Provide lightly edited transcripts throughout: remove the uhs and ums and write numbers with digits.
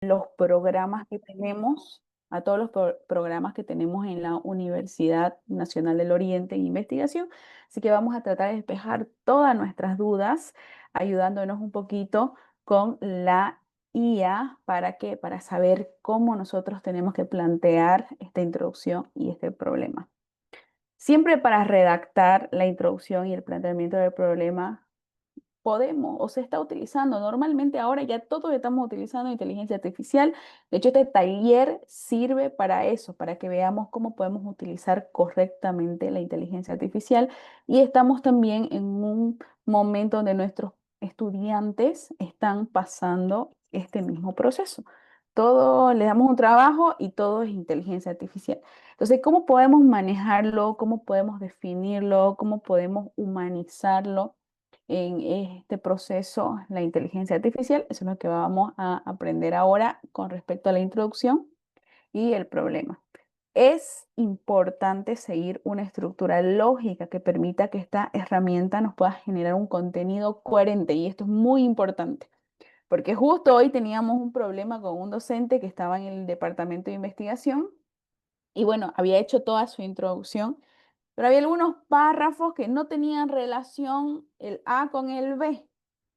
los programas que tenemos, a todos los programas que tenemos en la Universidad Nacional del Oriente en investigación. Así que vamos a tratar de despejar todas nuestras dudas, ayudándonos un poquito con la IA. ¿Para qué? Para saber cómo nosotros tenemos que plantear esta introducción y este problema. Siempre para redactar la introducción y el planteamiento del problema podemos o se está utilizando. Normalmente ahora ya todos estamos utilizando inteligencia artificial. De hecho, este taller sirve para eso, para que veamos cómo podemos utilizar correctamente la inteligencia artificial. Y estamos también en un momento donde nuestros estudiantes están pasando este mismo proceso. Todo, le damos un trabajo y todo es inteligencia artificial. Entonces, ¿cómo podemos manejarlo? ¿Cómo podemos definirlo? ¿Cómo podemos humanizarlo en este proceso, la inteligencia artificial? Eso es lo que vamos a aprender ahora con respecto a la introducción y el problema. Es importante seguir una estructura lógica que permita que esta herramienta nos pueda generar un contenido coherente, y esto es muy importante. Porque justo hoy teníamos un problema con un docente que estaba en el departamento de investigación y bueno, había hecho toda su introducción, pero había algunos párrafos que no tenían relación el A con el B,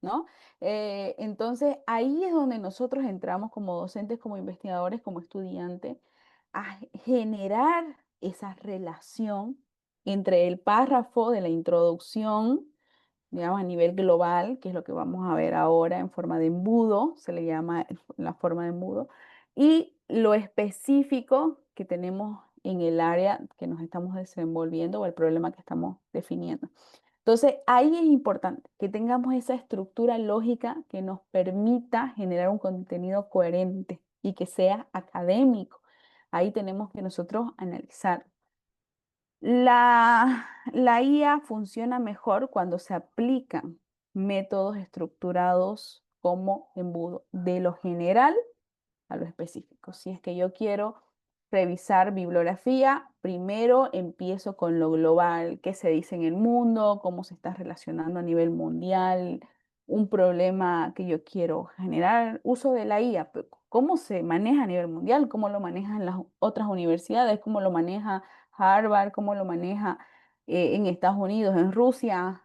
¿no? Entonces ahí es donde nosotros entramos como docentes, como investigadores, como estudiantes, a generar esa relación entre el párrafo de la introducción, digamos, a nivel global, que es lo que vamos a ver ahora en forma de embudo, se le llama la forma de embudo, y lo específico que tenemos en el área que nos estamos desenvolviendo o el problema que estamos definiendo. Entonces, ahí es importante que tengamos esa estructura lógica que nos permita generar un contenido coherente y que sea académico. Ahí tenemos que nosotros analizar. La IA funciona mejor cuando se aplican métodos estructurados como embudo, de lo general a lo específico. Si es que yo quiero revisar bibliografía, primero empiezo con lo global, qué se dice en el mundo, cómo se está relacionando a nivel mundial, un problema que yo quiero generar, uso de la IA, cómo se maneja a nivel mundial, cómo lo manejan las otras universidades, cómo lo maneja Harvard, cómo lo maneja en Estados Unidos, en Rusia.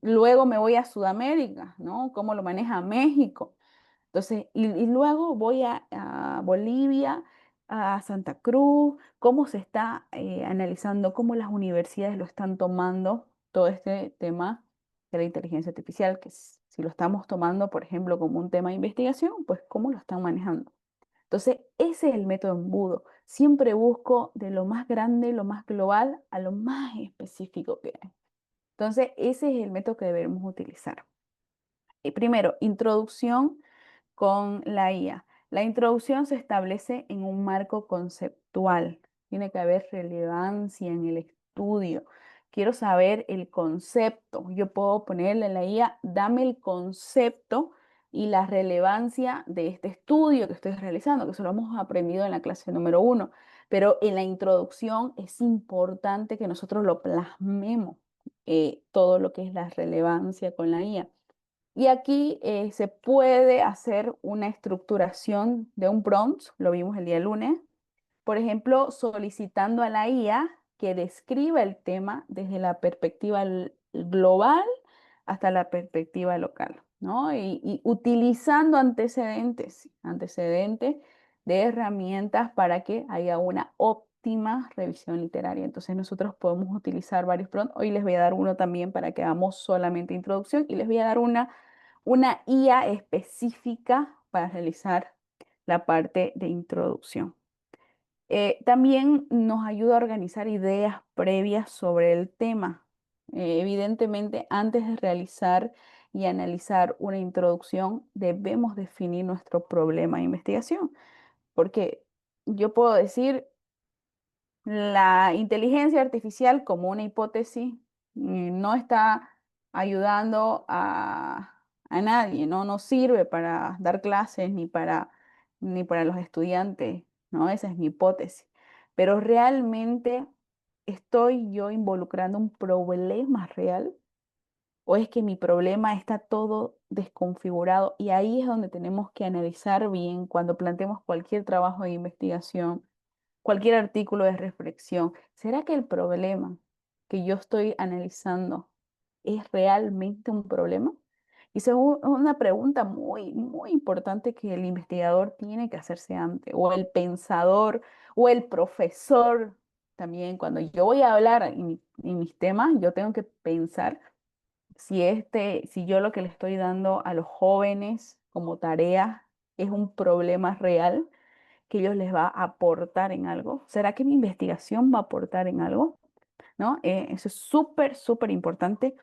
Luego me voy a Sudamérica, ¿no? Cómo lo maneja México. Entonces, y luego voy a Bolivia, a Santa Cruz, cómo se está analizando, cómo las universidades lo están tomando, todo este tema de la inteligencia artificial, que si lo estamos tomando, por ejemplo, como un tema de investigación, pues cómo lo están manejando. Entonces, ese es el método embudo. Siempre busco de lo más grande, lo más global, a lo más específico que hay. Entonces, ese es el método que debemos utilizar. Primero, introducción con la IA. La introducción se establece en un marco conceptual. Tiene que haber relevancia en el estudio. Quiero saber el concepto. Yo puedo ponerle a la IA, dame el concepto y la relevancia de este estudio que estoy realizando, que eso lo hemos aprendido en la clase número 1. Pero en la introducción es importante que nosotros lo plasmemos, todo lo que es la relevancia con la IA. Y aquí se puede hacer una estructuración de un prompt, lo vimos el día lunes, por ejemplo, solicitando a la IA que describa el tema desde la perspectiva global hasta la perspectiva local, ¿no? Y utilizando antecedentes de herramientas para que haya una óptima revisión literaria. Entonces nosotros podemos utilizar varios prompts. Hoy les voy a dar uno también para que hagamos solamente introducción y les voy a dar una IA específica para realizar la parte de introducción. También nos ayuda a organizar ideas previas sobre el tema. Evidentemente, antes de realizar y analizar una introducción, debemos definir nuestro problema de investigación, porque yo puedo decir la inteligencia artificial como una hipótesis no está ayudando a nadie, ¿no? No sirve para dar clases ni para los estudiantes, ¿no? Esa es mi hipótesis. Pero realmente estoy yo involucrando un problema real. o es que mi problema está todo desconfigurado. Y ahí es donde tenemos que analizar bien cuando planteemos cualquier trabajo de investigación, cualquier artículo de reflexión. ¿Será que el problema que yo estoy analizando es realmente un problema? Y esa es una pregunta muy, muy importante que el investigador tiene que hacerse antes, o el pensador, o el profesor también. Cuando yo voy a hablar en mis temas, yo tengo que pensar si yo lo que le estoy dando a los jóvenes como tarea es un problema real que ellos les va a aportar en algo. ¿Será que mi investigación va a aportar en algo? ¿No? Eso es súper, súper importante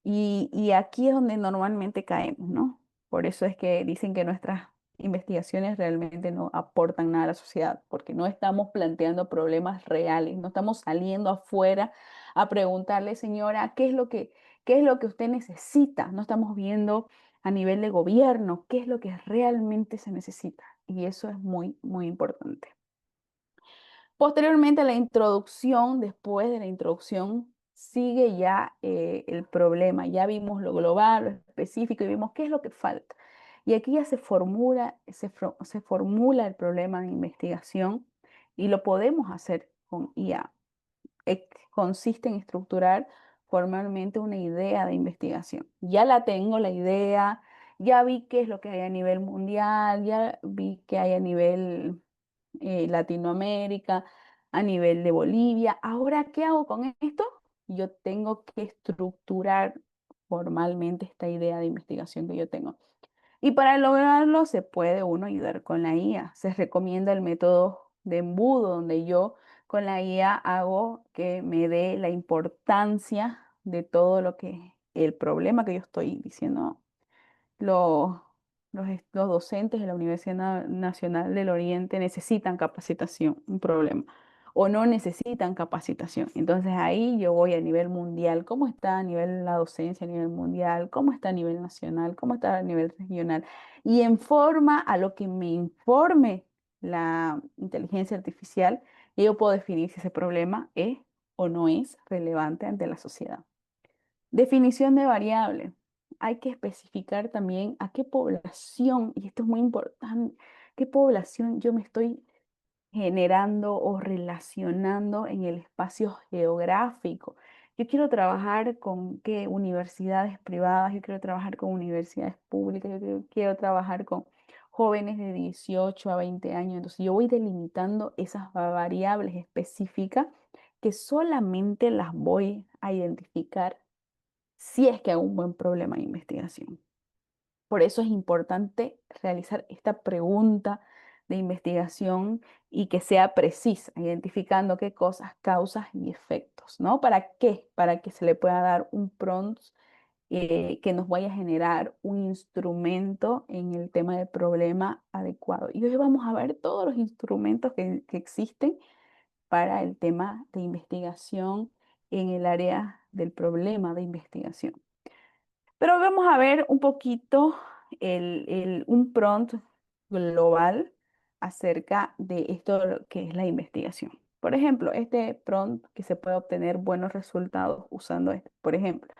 y aquí es donde normalmente caemos, ¿no? Por eso es que dicen que nuestras investigaciones realmente no aportan nada a la sociedad, porque no estamos planteando problemas reales, no estamos saliendo afuera a preguntarle, señora, qué es lo que usted necesita? No estamos viendo a nivel de gobierno qué es lo que realmente se necesita. Y eso es muy, muy importante. Posteriormente a la introducción, después de la introducción, sigue ya el problema. Ya vimos lo global, lo específico y vimos qué es lo que falta. Y aquí ya se formula el problema de investigación y lo podemos hacer con IA. Consiste en estructurar formalmente una idea de investigación. Ya la tengo, la idea, ya vi qué es lo que hay a nivel mundial, ya vi qué hay a nivel Latinoamérica, a nivel de Bolivia. Ahora, ¿qué hago con esto? Yo tengo que estructurar formalmente esta idea de investigación que yo tengo. Y para lograrlo se puede uno ayudar con la IA. Se recomienda el método de embudo, donde yo con la IA hago que me dé la importancia de todo lo que el problema que yo estoy diciendo los, los docentes de la Universidad Nacional del Oriente necesitan capacitación, un problema, o no necesitan capacitación. Entonces ahí yo voy a nivel mundial, cómo está a nivel la docencia a nivel mundial, cómo está a nivel nacional, cómo está a nivel regional, y en forma a lo que me informe la inteligencia artificial, yo puedo definir si ese problema es o no es relevante ante la sociedad. Definición de variable. Hay que especificar también a qué población, y esto es muy importante, qué población yo me estoy generando o relacionando en el espacio geográfico. Yo quiero trabajar con qué universidades privadas, yo quiero trabajar con universidades públicas, quiero trabajar con jóvenes de 18 a 20 años. Entonces yo voy delimitando esas variables específicas que solamente las voy a identificar si es que hay un buen problema de investigación. Por eso es importante realizar esta pregunta de investigación y que sea precisa, identificando qué cosas, causas y efectos, ¿no? ¿Para qué? Para que se le pueda dar un prompt que nos vaya a generar un instrumento en el tema del problema adecuado. Y hoy vamos a ver todos los instrumentos que existen para el tema de investigación en el área del problema de investigación. Pero vamos a ver un poquito un prompt global acerca de esto que es la investigación. Por ejemplo, este prompt que se puede obtener buenos resultados usando este. Por ejemplo,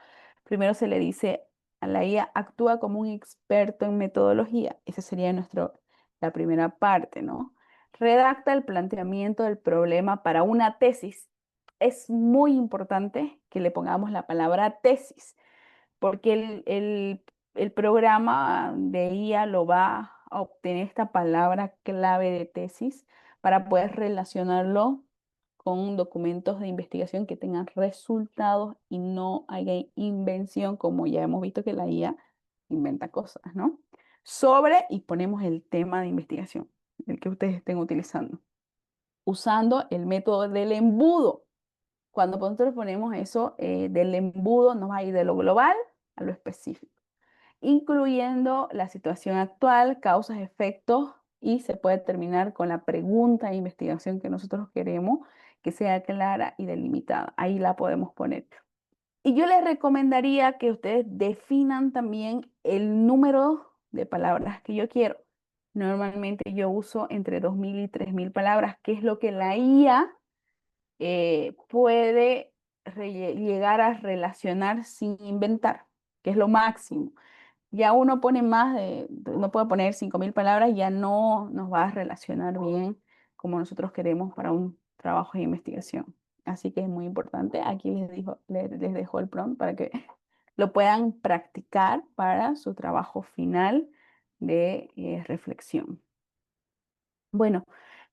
primero se le dice a la IA, actúa como un experto en metodología. Esa sería la primera parte, ¿no? Redacta el planteamiento del problema para una tesis. Es muy importante que le pongamos la palabra tesis porque el programa de IA lo va a obtener esta palabra clave de tesis para poder relacionarlo con documentos de investigación que tengan resultados y no haya invención, como ya hemos visto que la IA inventa cosas, ¿no? Sobre y ponemos el tema de investigación, el que ustedes estén utilizando, usando el método del embudo. Cuando nosotros ponemos eso del embudo, nos va a ir de lo global a lo específico, incluyendo la situación actual, causas, efectos, y se puede terminar con la pregunta de investigación que nosotros queremos que sea clara y delimitada. Ahí la podemos poner. Y yo les recomendaría que ustedes definan también el número de palabras que yo quiero. Normalmente yo uso entre 2000 y 3000 palabras, que es lo que la IA puede llegar a relacionar sin inventar. que es lo máximo. Ya uno pone más no puede poner 5.000 palabras, ya no nos va a relacionar bien como nosotros queremos para un trabajo de investigación. Así que es muy importante. Aquí les dejo el prompt para que lo puedan practicar para su trabajo final de reflexión. Bueno,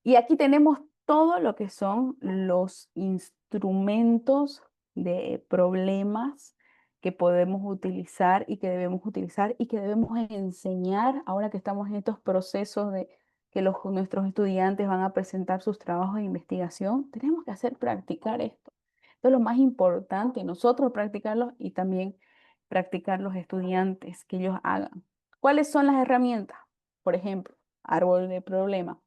y aquí tenemos todo lo que son los instrumentos de problemas que podemos utilizar y que debemos utilizar y que debemos enseñar ahora que estamos en estos procesos de que nuestros estudiantes van a presentar sus trabajos de investigación. Tenemos que hacer practicar esto. Esto es lo más importante, nosotros practicarlo y también practicar los estudiantes que ellos hagan. ¿Cuáles son las herramientas? Por ejemplo, árbol de problema.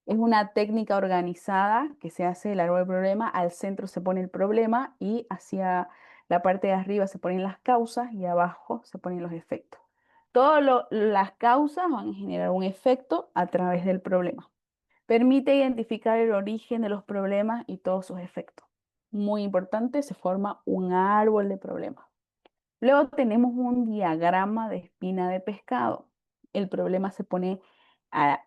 Es una técnica organizada que se hace el árbol del problema. Al centro se pone el problema y hacia la parte de arriba se ponen las causas y abajo se ponen los efectos. Todas las causas van a generar un efecto a través del problema. Permite identificar el origen de los problemas y todos sus efectos. Muy importante, se forma un árbol de problemas. Luego tenemos un diagrama de espina de pescado. El problema se pone a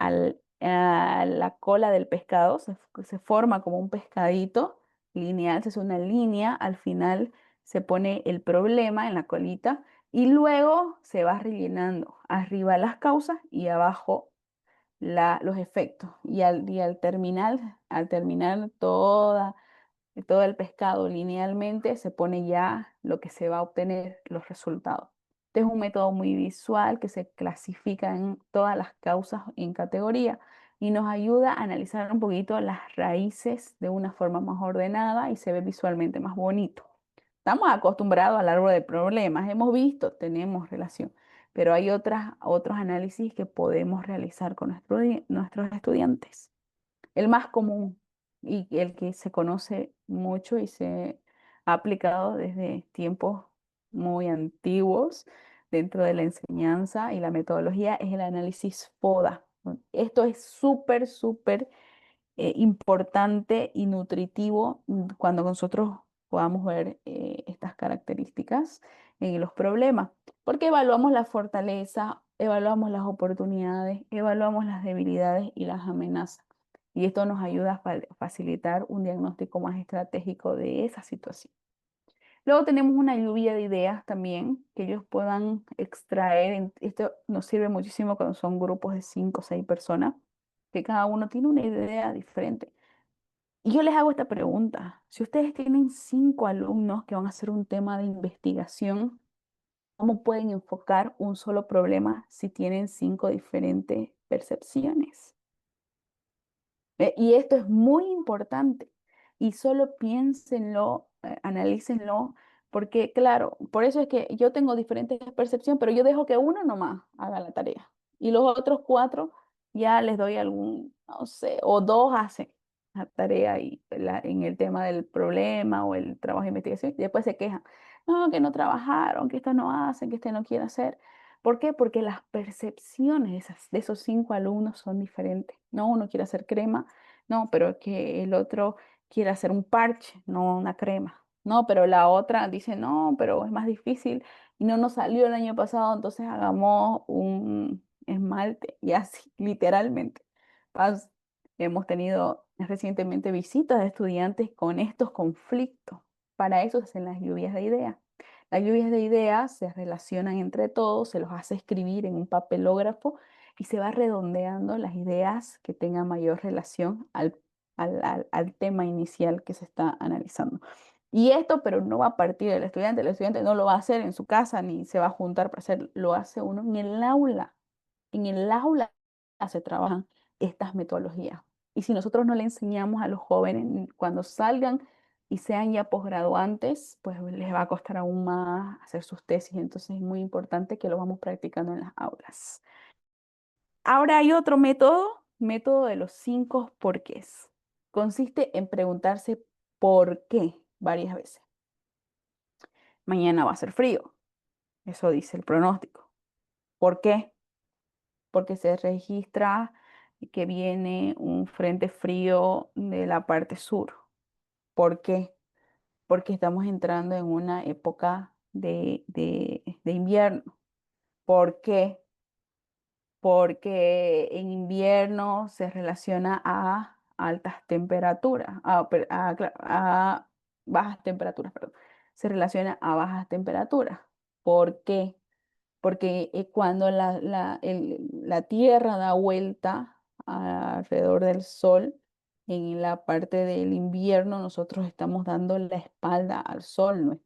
la cola del pescado, se forma como un pescadito lineal, se hace una línea, al final se pone el problema en la colita y luego se va rellenando arriba las causas y abajo los efectos. Y al terminar todo el pescado linealmente, se pone ya lo que se va a obtener, los resultados. Este es un método muy visual que se clasifica en todas las causas en categoría y nos ayuda a analizar un poquito las raíces de una forma más ordenada y se ve visualmente más bonito. Estamos acostumbrados al árbol de problemas, hemos visto, tenemos relación, pero hay otros análisis que podemos realizar con nuestros estudiantes. El más común y el que se conoce mucho y se ha aplicado desde tiempos muy antiguos dentro de la enseñanza y la metodología es el análisis FODA. Esto es súper, súper importante y nutritivo cuando nosotros podamos ver estas características en los problemas, porque evaluamos la fortaleza, evaluamos las oportunidades, evaluamos las debilidades y las amenazas. Y esto nos ayuda a facilitar un diagnóstico más estratégico de esa situación. Luego tenemos una lluvia de ideas también que ellos puedan extraer. Esto nos sirve muchísimo cuando son grupos de 5 o 6 personas, que cada uno tiene una idea diferente. Y yo les hago esta pregunta. Si ustedes tienen 5 alumnos que van a hacer un tema de investigación, ¿cómo pueden enfocar un solo problema si tienen 5 diferentes percepciones? Y esto es muy importante. Y solo piénsenlo, analícenlo, porque claro, por eso es que yo tengo diferentes percepciones, pero yo dejo que uno nomás haga la tarea. Y los otros 4 ya les doy algún, no sé, o 2 hacen la tarea y en el tema del problema o el trabajo de investigación, y después se quejan. No, que no trabajaron, que esto no hacen, que este no quiere hacer. ¿Por qué? Porque las percepciones de esos 5 alumnos son diferentes. No, uno quiere hacer crema, no, pero que el otro quiere hacer un parche, no una crema. No, pero la otra dice, no, pero es más difícil y no nos salió el año pasado, entonces hagamos un esmalte y así, literalmente. Pas- Hemos tenido recientemente visitas de estudiantes con estos conflictos. Para eso se hacen las lluvias de ideas. Las lluvias de ideas se relacionan entre todos, se los hace escribir en un papelógrafo y se va redondeando las ideas que tengan mayor relación al tema inicial que se está analizando. Y esto, pero no va a partir del estudiante. El estudiante no lo va a hacer en su casa ni se va a juntar para hacer, lo hace uno en el aula. En el aula se trabajan estas metodologías. Y si nosotros no le enseñamos a los jóvenes cuando salgan y sean ya posgraduantes, pues les va a costar aún más hacer sus tesis. Entonces es muy importante que lo vamos practicando en las aulas. Ahora hay otro método de los 5 porqués. Consiste en preguntarse por qué varias veces. Mañana va a ser frío, eso dice el pronóstico. ¿Por qué? Porque se registra que viene un frente frío de la parte sur. ¿Por qué? Porque estamos entrando en una época de de invierno. ¿Por qué? Porque en invierno se relaciona a altas temperaturas, a bajas temperaturas, perdón. Se relaciona a bajas temperaturas. ¿Por qué? Porque cuando la Tierra da vuelta alrededor del Sol, en la parte del invierno nosotros estamos dando la espalda al Sol,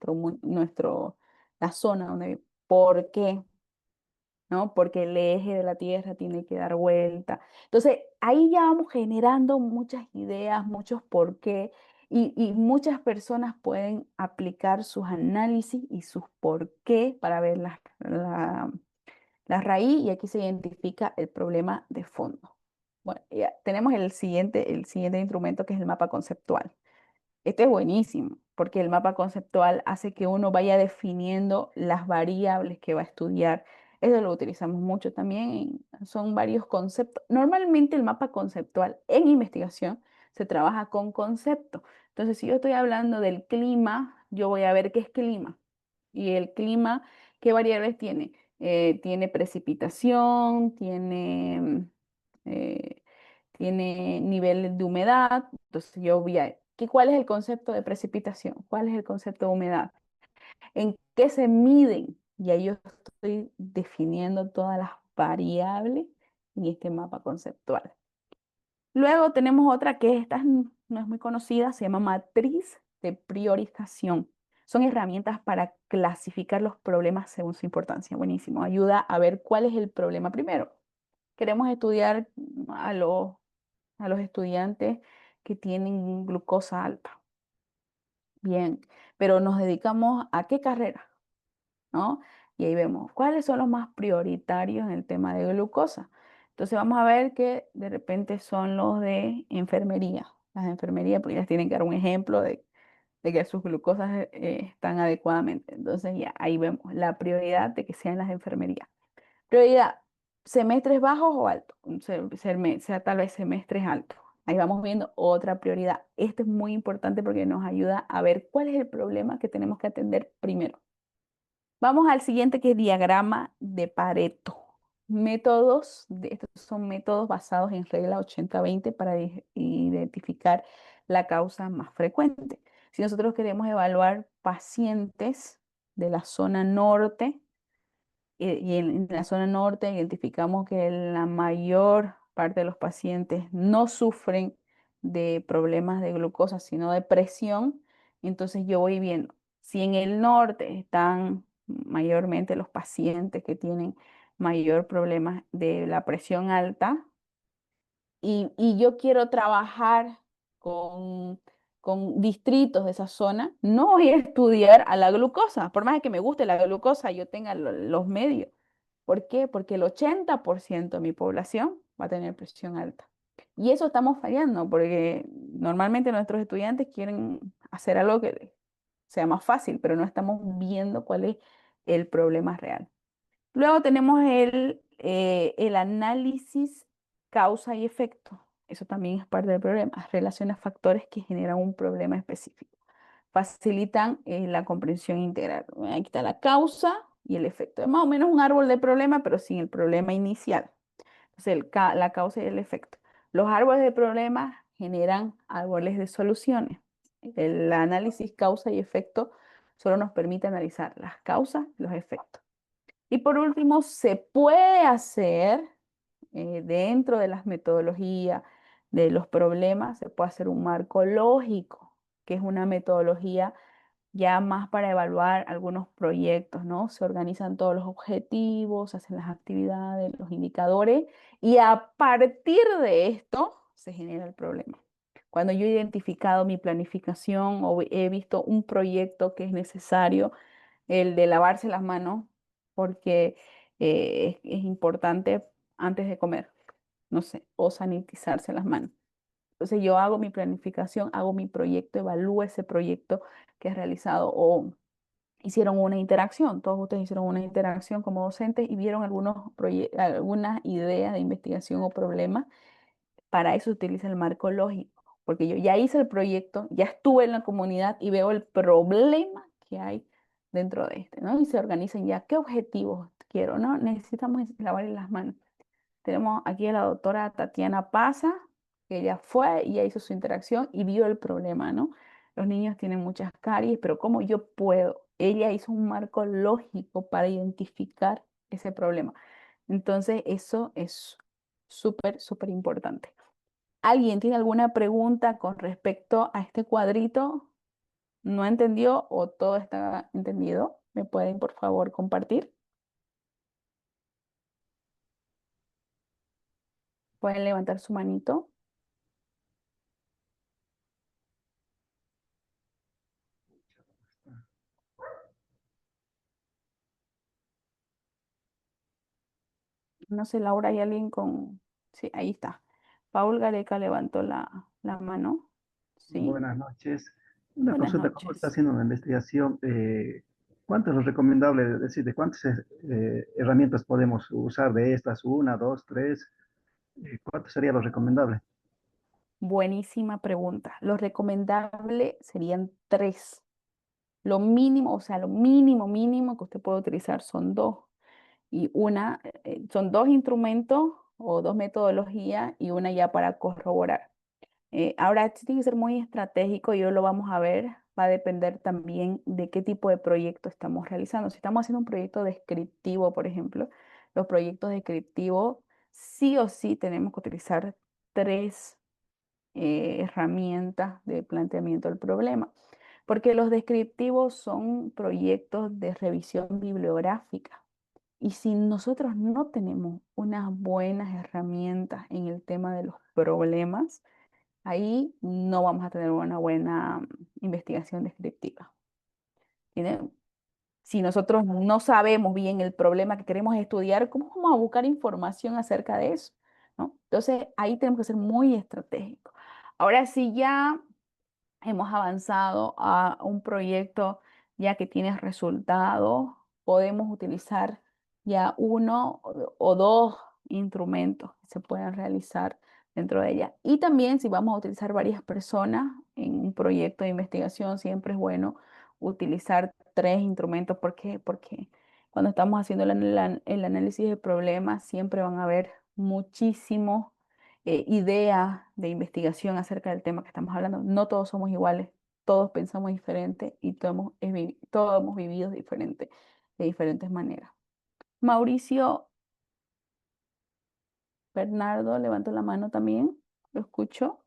la zona donde... ¿Por qué? ¿No? Porque el eje de la Tierra tiene que dar vuelta. Entonces, ahí ya vamos generando muchas ideas, muchos por qué, y muchas personas pueden aplicar sus análisis y sus por qué para ver la raíz, y aquí se identifica el problema de fondo. Bueno, ya tenemos el siguiente instrumento, que es el mapa conceptual. Este es buenísimo, porque el mapa conceptual hace que uno vaya definiendo las variables que va a estudiar. Eso lo utilizamos mucho también. Son varios conceptos. Normalmente el mapa conceptual en investigación se trabaja con conceptos. Entonces, si yo estoy hablando del clima, yo voy a ver qué es clima. Y el clima, ¿qué variables tiene? Tiene precipitación, eh, tiene nivel de humedad. Entonces yo vi ¿cuál es el concepto de precipitación? ¿Cuál es el concepto de humedad? ¿En qué se miden? Y ahí yo estoy definiendo todas las variables en este mapa conceptual. Luego tenemos otra que esta no es muy conocida, se llama matriz de priorización. Son herramientas para clasificar los problemas según su importancia. Buenísimo. Ayuda a ver cuál es el problema primero. Queremos estudiar a los estudiantes que tienen glucosa alta. Bien, pero nos dedicamos a qué carrera, ¿no? Y ahí vemos cuáles son los más prioritarios en el tema de glucosa. Entonces vamos a ver que de repente son los de enfermería. Las de enfermería, porque ellas tienen que dar un ejemplo de que sus glucosas están adecuadamente. Entonces ya ahí vemos la prioridad de que sean las de enfermería. Prioridad, semestres bajos o altos, sea tal vez semestres altos. Ahí vamos viendo otra prioridad. Esto es muy importante porque nos ayuda a ver cuál es el problema que tenemos que atender primero. Vamos al siguiente, que es diagrama de Pareto. Estos son métodos basados en regla 80-20 para identificar la causa más frecuente. Si nosotros queremos evaluar pacientes de la zona norte, y en la zona norte identificamos que la mayor parte de los pacientes no sufren de problemas de glucosa, sino de presión. Entonces yo voy viendo, si en el norte están mayormente los pacientes que tienen mayor problema de la presión alta, y yo quiero trabajar con, con distritos de esa zona, no voy a estudiar a la glucosa, por más de que me guste la glucosa, yo tenga los medios. ¿Por qué? Porque el 80% de mi población va a tener presión alta. Y eso estamos fallando, porque normalmente nuestros estudiantes quieren hacer algo que sea más fácil, pero no estamos viendo cuál es el problema real. Luego tenemos el análisis causa y efecto. Eso también es parte del problema. Relaciona factores que generan un problema específico. Facilitan la comprensión integral. Aquí está la causa y el efecto. Es más o menos un árbol de problema, pero sin el problema inicial. Entonces, la causa y el efecto. Los árboles de problemas generan árboles de soluciones. El análisis causa y efecto solo nos permite analizar las causas y los efectos. Y por último, se puede hacer dentro de las metodologías de los problemas, se puede hacer un marco lógico, que es una metodología ya más para evaluar algunos proyectos, ¿no? Se organizan todos los objetivos, se hacen las actividades, los indicadores, y a partir de esto se genera el problema. Cuando yo he identificado mi planificación o he visto un proyecto que es necesario, el de lavarse las manos, porque es importante antes de comer, no sé, o sanitizarse las manos. Entonces yo hago mi planificación, hago mi proyecto, evalúo ese proyecto que he realizado, o hicieron una interacción, todos ustedes hicieron una interacción como docentes y vieron algunas ideas de investigación o problemas. Para eso se utiliza el marco lógico, porque yo ya hice el proyecto, ya estuve en la comunidad y veo el problema que hay dentro de este, ¿no? Y se organizan ya, ¿qué objetivos quiero, ¿no? Necesitamos lavarle las manos. Tenemos aquí a la doctora Tatiana Paza, que ella fue y ella hizo su interacción y vio el problema, ¿no? Los niños tienen muchas caries, pero ¿cómo yo puedo? Ella hizo un marco lógico para identificar ese problema. Entonces, eso es súper, súper importante. ¿Alguien tiene alguna pregunta con respecto a este cuadrito? ¿No entendió o todo está entendido? ¿Me pueden, por favor, compartir? Pueden levantar su manito. No sé, Laura, ¿hay alguien con...? Sí, ahí está. Paul Gareca levantó la mano. Sí, Buenas noches. Una buenas consulta, ¿cómo está noches. haciendo una investigación? ¿Cuánto es lo recomendable? Es decir, ¿de cuántas herramientas podemos usar de estas? ¿Una, dos, tres? ¿Cuánto sería lo recomendable? Buenísima pregunta. Lo recomendable serían tres. Lo mínimo, o sea, lo mínimo, mínimo que usted puede utilizar son dos. Y una, son dos instrumentos o dos metodologías y una ya para corroborar. Ahora, sí tiene que ser muy estratégico y hoy lo vamos a ver. Va a depender también de qué tipo de proyecto estamos realizando. Si estamos haciendo un proyecto descriptivo, por ejemplo, los proyectos descriptivos sí o sí tenemos que utilizar tres herramientas de planteamiento del problema, porque los descriptivos son proyectos de revisión bibliográfica. Y si nosotros no tenemos unas buenas herramientas en el tema de los problemas, ahí no vamos a tener una buena investigación descriptiva. ¿Tiene? Si nosotros no sabemos bien el problema que queremos estudiar, ¿cómo vamos a buscar información acerca de eso? ¿No? Entonces, ahí tenemos que ser muy estratégicos. Ahora sí, ya hemos avanzado a un proyecto ya que tiene resultados, podemos utilizar ya uno o dos instrumentos que se pueden realizar dentro de ella. Y también si vamos a utilizar varias personas en un proyecto de investigación, siempre es bueno utilizar tres instrumentos. ¿Por qué? Porque cuando estamos haciendo el análisis de problemas, siempre van a haber muchísimos idea de investigación acerca del tema que estamos hablando. No todos somos iguales, todos pensamos diferente y todos hemos vivido diferente, de diferentes maneras. Mauricio Bernardo levantó la mano también, lo escucho.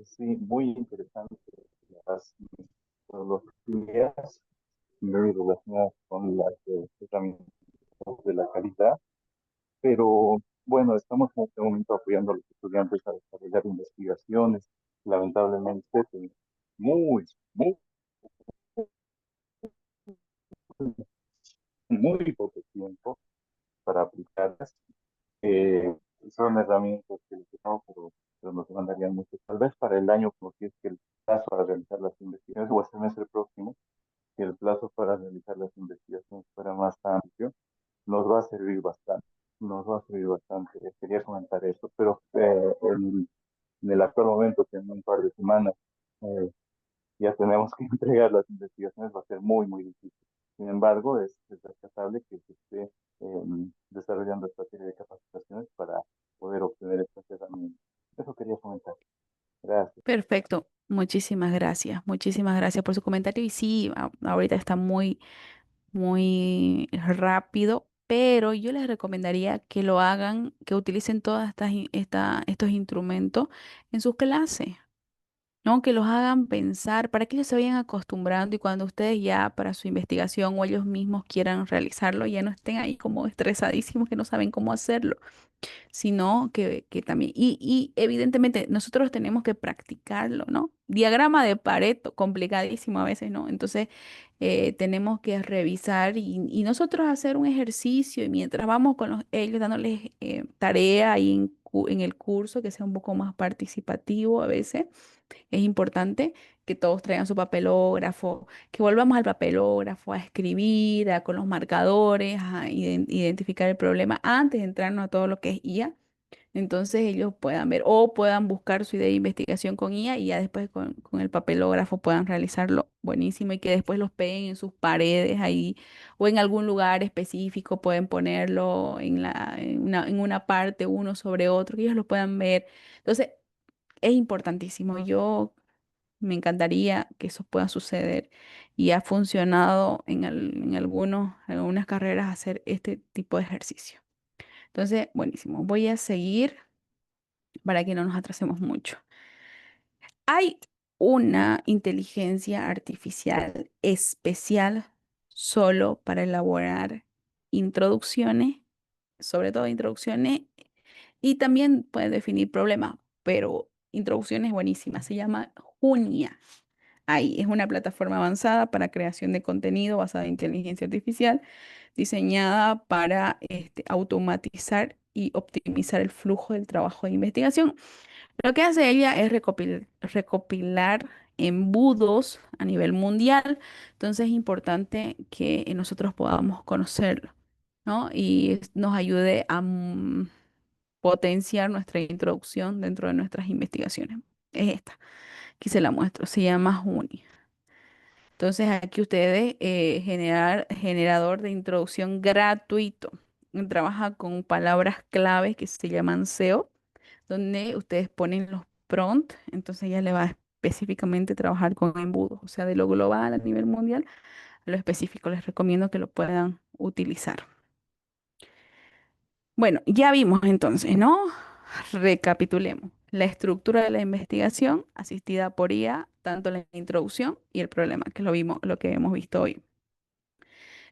Sí, muy interesante las metodologías muy relacionadas con las herramientas de la calidad, pero bueno, estamos en este momento apoyando a los estudiantes a desarrollar investigaciones. Lamentablemente, tenemos muy, muy, muy poco tiempo para aplicarlas. Eh, Son herramientas que utilizamos, pero nos demandarían mucho. Tal vez para el año, como si es que el plazo para realizar las investigaciones o el semestre próximo, que el plazo para realizar las investigaciones fuera más amplio, nos va a servir bastante. Nos va a servir bastante. Quería comentar eso, pero en el actual momento, que en un par de semanas eh, ya tenemos que entregar las investigaciones, va a ser muy, muy difícil. Sin embargo, es rescatable que se esté desarrollando esta serie de capacitaciones para poder obtener estas herramientas. Eso quería comentar. Gracias. Perfecto. Muchísimas gracias por su comentario. Y sí, ahorita está muy, muy rápido, pero yo les recomendaría que lo hagan, que utilicen todas estos instrumentos en sus clases. ¿No? Que los hagan pensar para que ellos se vayan acostumbrando y cuando ustedes ya para su investigación o ellos mismos quieran realizarlo, ya no estén ahí como estresadísimos que no saben cómo hacerlo, sino que también, y evidentemente nosotros tenemos que practicarlo, ¿no? Diagrama de Pareto, complicadísimo a veces, ¿no? Entonces tenemos que revisar y nosotros hacer un ejercicio y mientras vamos con ellos dándoles tarea ahí en el curso que sea un poco más participativo a veces es importante que todos traigan su papelógrafo, que volvamos al papelógrafo, a escribir, con los marcadores, a identificar el problema antes de entrarnos a todo lo que es IA. Entonces ellos puedan ver o puedan buscar su idea de investigación con IA y ya después con el papelógrafo puedan realizarlo buenísimo y que después los peguen en sus paredes ahí o en algún lugar específico, pueden ponerlo en una parte uno sobre otro, que ellos lo puedan ver. Entonces es importantísimo. Yo me encantaría que eso pueda suceder y ha funcionado en algunas carreras hacer este tipo de ejercicio. Entonces, buenísimo. Voy a seguir para que no nos atrasemos mucho. Hay una inteligencia artificial especial solo para elaborar introducciones, sobre todo introducciones, y también puede definir problemas, pero introducciones buenísimas. Se llama Junia. Ahí es una plataforma avanzada para creación de contenido basada en inteligencia artificial, diseñada para automatizar y optimizar el flujo del trabajo de investigación. Lo que hace ella es recopilar embudos a nivel mundial, entonces es importante que nosotros podamos conocerlo, ¿no? Y nos ayude a potenciar nuestra introducción dentro de nuestras investigaciones. Es esta, aquí se la muestro, se llama Juni. Entonces aquí ustedes, generador de introducción gratuito, trabaja con palabras claves que se llaman SEO donde ustedes ponen los prompts, entonces ya le va a específicamente trabajar con embudos, o sea, de lo global a nivel mundial, a lo específico. Les recomiendo que lo puedan utilizar. Bueno, ya vimos entonces, ¿no? Recapitulemos. La estructura de la investigación asistida por IA, tanto la introducción y el problema, que lo vimos, lo que hemos visto hoy.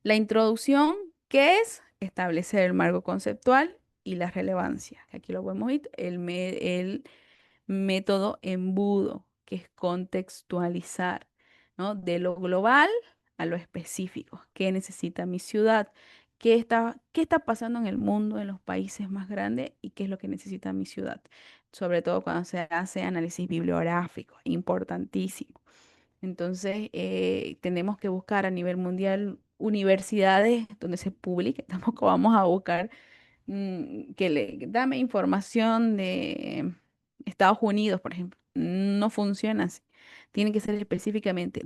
La introducción, ¿qué es? Establecer el marco conceptual y la relevancia. Aquí lo podemos ver, el método embudo, que es contextualizar, ¿no? De lo global a lo específico. ¿Qué necesita mi ciudad? ¿Qué está pasando en el mundo, en los países más grandes y qué es lo que necesita mi ciudad? Sobre todo cuando se hace análisis bibliográfico, importantísimo. Entonces, tenemos que buscar a nivel mundial universidades donde se publique. Tampoco vamos a buscar dame información de Estados Unidos, por ejemplo. No funciona así. Tiene que ser específicamente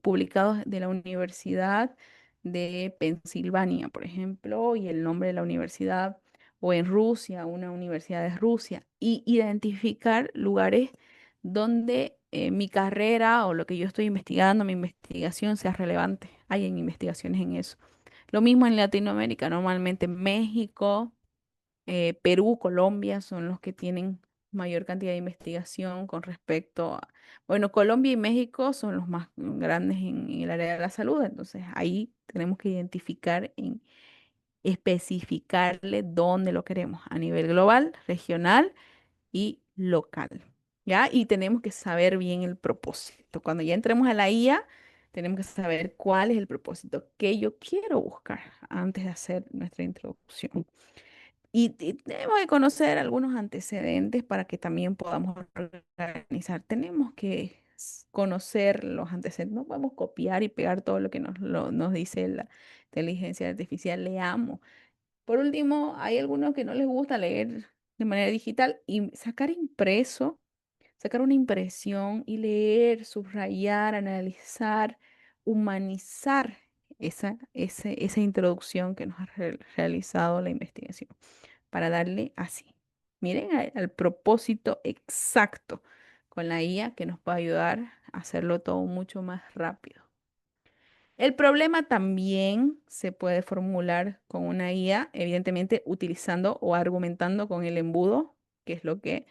publicados de la Universidad de Pensilvania, por ejemplo, y el nombre de la universidad, o en Rusia, una universidad de Rusia, y identificar lugares donde mi carrera o lo que yo estoy investigando, mi investigación sea relevante. Hay investigaciones en eso. Lo mismo en Latinoamérica, normalmente México, Perú, Colombia son los que tienen mayor cantidad de investigación con respecto a, bueno, Colombia y México son los más grandes en el área de la salud, entonces ahí tenemos que identificar, especificarle dónde lo queremos, a nivel global, regional y local, ¿ya? Y tenemos que saber bien el propósito. Cuando ya entremos a la IA, tenemos que saber cuál es el propósito que yo quiero buscar antes de hacer nuestra introducción. Y tenemos que conocer algunos antecedentes para que también podamos organizar. Tenemos que conocer los antecedentes. No podemos copiar y pegar todo lo que nos dice la inteligencia artificial. Leamos. Por último, hay algunos que no les gusta leer de manera digital y sacar una impresión y leer, subrayar, analizar, humanizar esa introducción que nos ha realizado la investigación para darle así. Miren al propósito exacto con la IA que nos puede ayudar a hacerlo todo mucho más rápido. El problema también se puede formular con una IA, evidentemente utilizando o argumentando con el embudo, que es lo que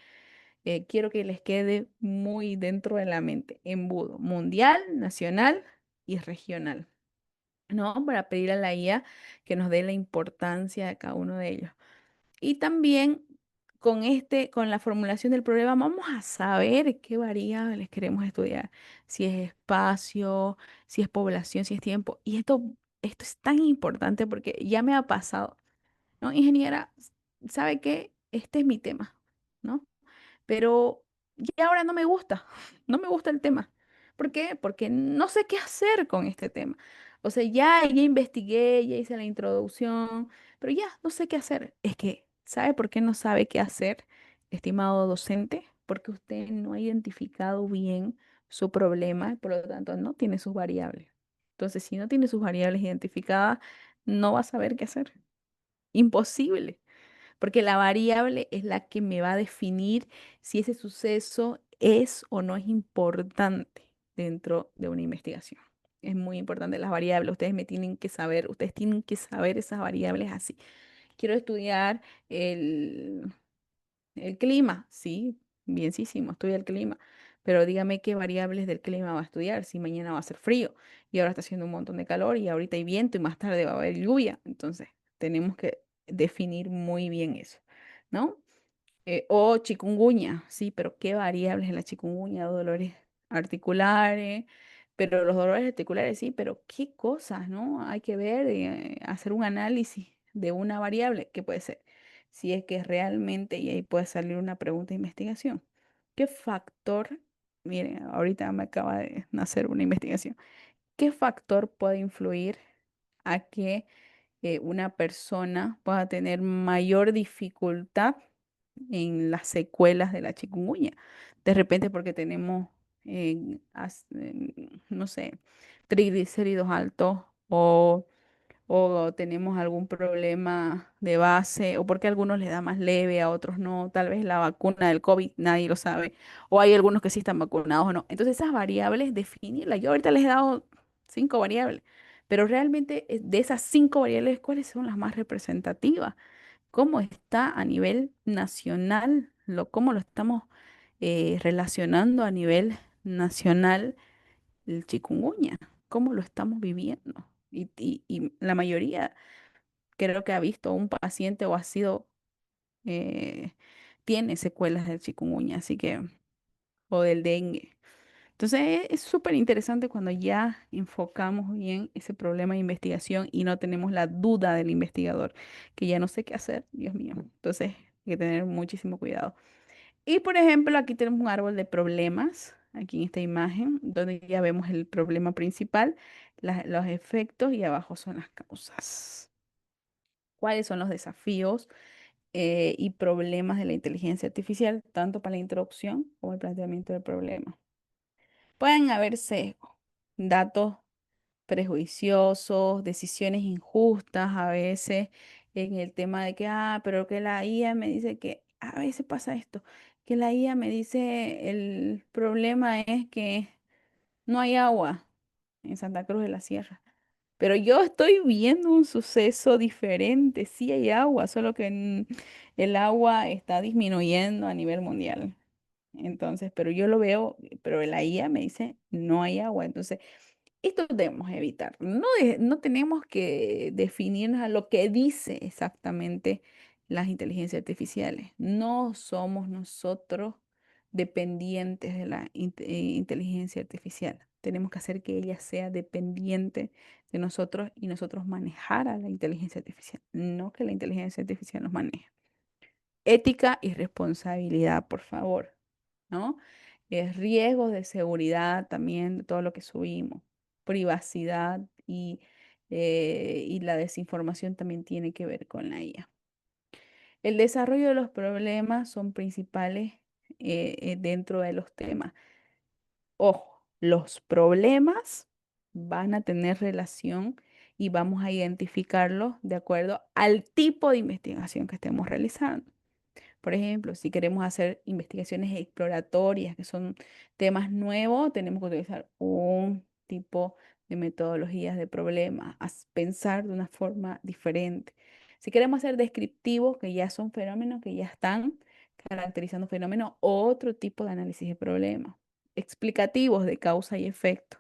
quiero que les quede muy dentro de la mente. Embudo mundial, nacional y regional, ¿no? Para pedir a la IA que nos dé la importancia de cada uno de ellos. Y también con la formulación del problema vamos a saber qué variables queremos estudiar, si es espacio, si es población, si es tiempo. Y esto es tan importante porque ya me ha pasado, ¿no? Ingeniera, ¿sabe qué? Este es mi tema, ¿no? Pero ya ahora no me gusta, no me gusta el tema. ¿Por qué? Porque no sé qué hacer con este tema. O sea, ya investigué, ya hice la introducción, pero ya no sé qué hacer. Es que ¿Sabe por qué no sabe qué hacer, estimado docente? Porque usted no ha identificado bien su problema y por lo tanto no tiene sus variables. Entonces, si no tiene sus variables identificadas, no va a saber qué hacer. Imposible, porque la variable es la que me va a definir si ese suceso es o no es importante dentro de una investigación. Es muy importante las variables. Ustedes tienen que saber esas variables así. Quiero estudiar el, el clima, sí, bienísimo, estudia el clima, pero dígame qué variables del clima va a estudiar, si mañana va a ser frío y ahora está haciendo un montón de calor y ahorita hay viento y más tarde va a haber lluvia, entonces tenemos que definir muy bien eso, ¿no? O chikungunya, sí, pero ¿qué variables en la chikungunya? Dolores articulares, pero los dolores articulares sí, pero ¿qué cosas, no? Hay que ver, hacer un análisis de una variable, que puede ser, si es que realmente, y ahí puede salir una pregunta de investigación, ¿qué factor, miren, ahorita me acaba de nacer una investigación, ¿qué factor puede influir a que una persona pueda tener mayor dificultad en las secuelas de la chikungunya? De repente porque tenemos, no sé, triglicéridos altos o tenemos algún problema de base o porque a algunos les da más leve, a otros no, tal vez la vacuna del COVID, nadie lo sabe, o hay algunos que sí están vacunados o no. Entonces esas variables, definirlas. Yo ahorita les he dado 5 variables, pero realmente de esas 5 variables, ¿cuáles son las más representativas? ¿Cómo está a nivel nacional? ¿Cómo lo estamos relacionando a nivel nacional el chikungunya? ¿Cómo lo estamos viviendo? Y la mayoría creo que ha visto un paciente o ha sido, eh, tiene secuelas del chikungunya, así que, o del dengue. Entonces es súper interesante cuando ya enfocamos bien ese problema de investigación y no tenemos la duda del investigador, que ya no sé qué hacer, Dios mío. Entonces hay que tener muchísimo cuidado. Y por ejemplo, aquí tenemos un árbol de problemas, aquí en esta imagen, donde ya vemos el problema principal, los efectos y abajo son las causas. ¿Cuáles son los desafíos y problemas de la inteligencia artificial, tanto para la introducción como el planteamiento del problema? Pueden haber sesgos, datos prejuiciosos, decisiones injustas a veces en el tema de que, pero que la IA me dice que a veces pasa esto, que la IA me dice el problema es que no hay agua en Santa Cruz de la Sierra. Pero yo estoy viendo un suceso diferente. Sí hay agua, solo que el agua está disminuyendo a nivel mundial. Entonces, pero yo lo veo, pero la IA me dice no hay agua. Entonces, esto debemos evitar. No tenemos que definirnos a lo que dice exactamente las inteligencias artificiales. No somos nosotros dependientes de la inteligencia artificial. Tenemos que hacer que ella sea dependiente de nosotros y nosotros manejar a la inteligencia artificial, no que la inteligencia artificial nos maneje. Ética y responsabilidad, por favor, ¿no? Riesgos de seguridad también de todo lo que subimos, privacidad y la desinformación también tiene que ver con la IA. El desarrollo de los problemas son principales dentro de los temas. Ojo, los problemas van a tener relación y vamos a identificarlos de acuerdo al tipo de investigación que estemos realizando. Por ejemplo, si queremos hacer investigaciones exploratorias, que son temas nuevos, tenemos que utilizar un tipo de metodologías de problemas, pensar de una forma diferente. Si queremos hacer descriptivos, que ya son fenómenos que ya están caracterizando fenómenos, otro tipo de análisis de problemas. Explicativos de causa y efecto,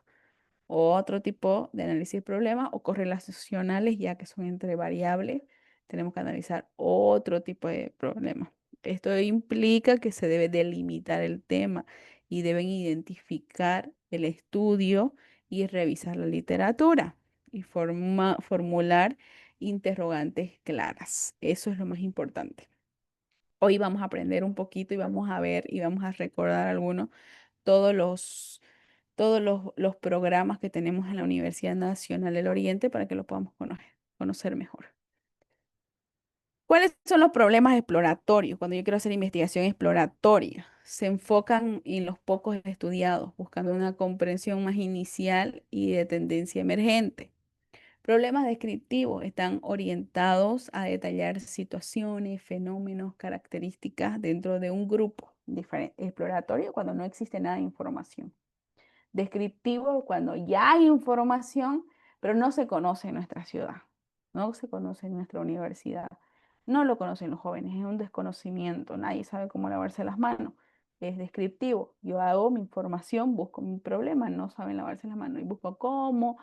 otro tipo de análisis de problemas, o correlacionales, ya que son entre variables, tenemos que analizar otro tipo de problemas. Esto implica que se debe delimitar el tema y deben identificar el estudio y revisar la literatura y formular interrogantes claras. Eso es lo más importante. Hoy vamos a aprender un poquito y vamos a ver y vamos a recordar algunos, todos los programas que tenemos en la Universidad Nacional del Oriente para que lo podamos conocer mejor. ¿Cuáles son los problemas exploratorios? Cuando yo quiero hacer investigación exploratoria, se enfocan en los pocos estudiados, buscando una comprensión más inicial y de tendencia emergente. Problemas descriptivos están orientados a detallar situaciones, fenómenos, características dentro de un grupo exploratorio cuando no existe nada de información. Descriptivo cuando ya hay información, pero no se conoce en nuestra ciudad, no se conoce en nuestra universidad, no lo conocen los jóvenes, es un desconocimiento, nadie sabe cómo lavarse las manos. Es descriptivo, yo hago mi información, busco mi problema, no saben lavarse las manos y busco cómo,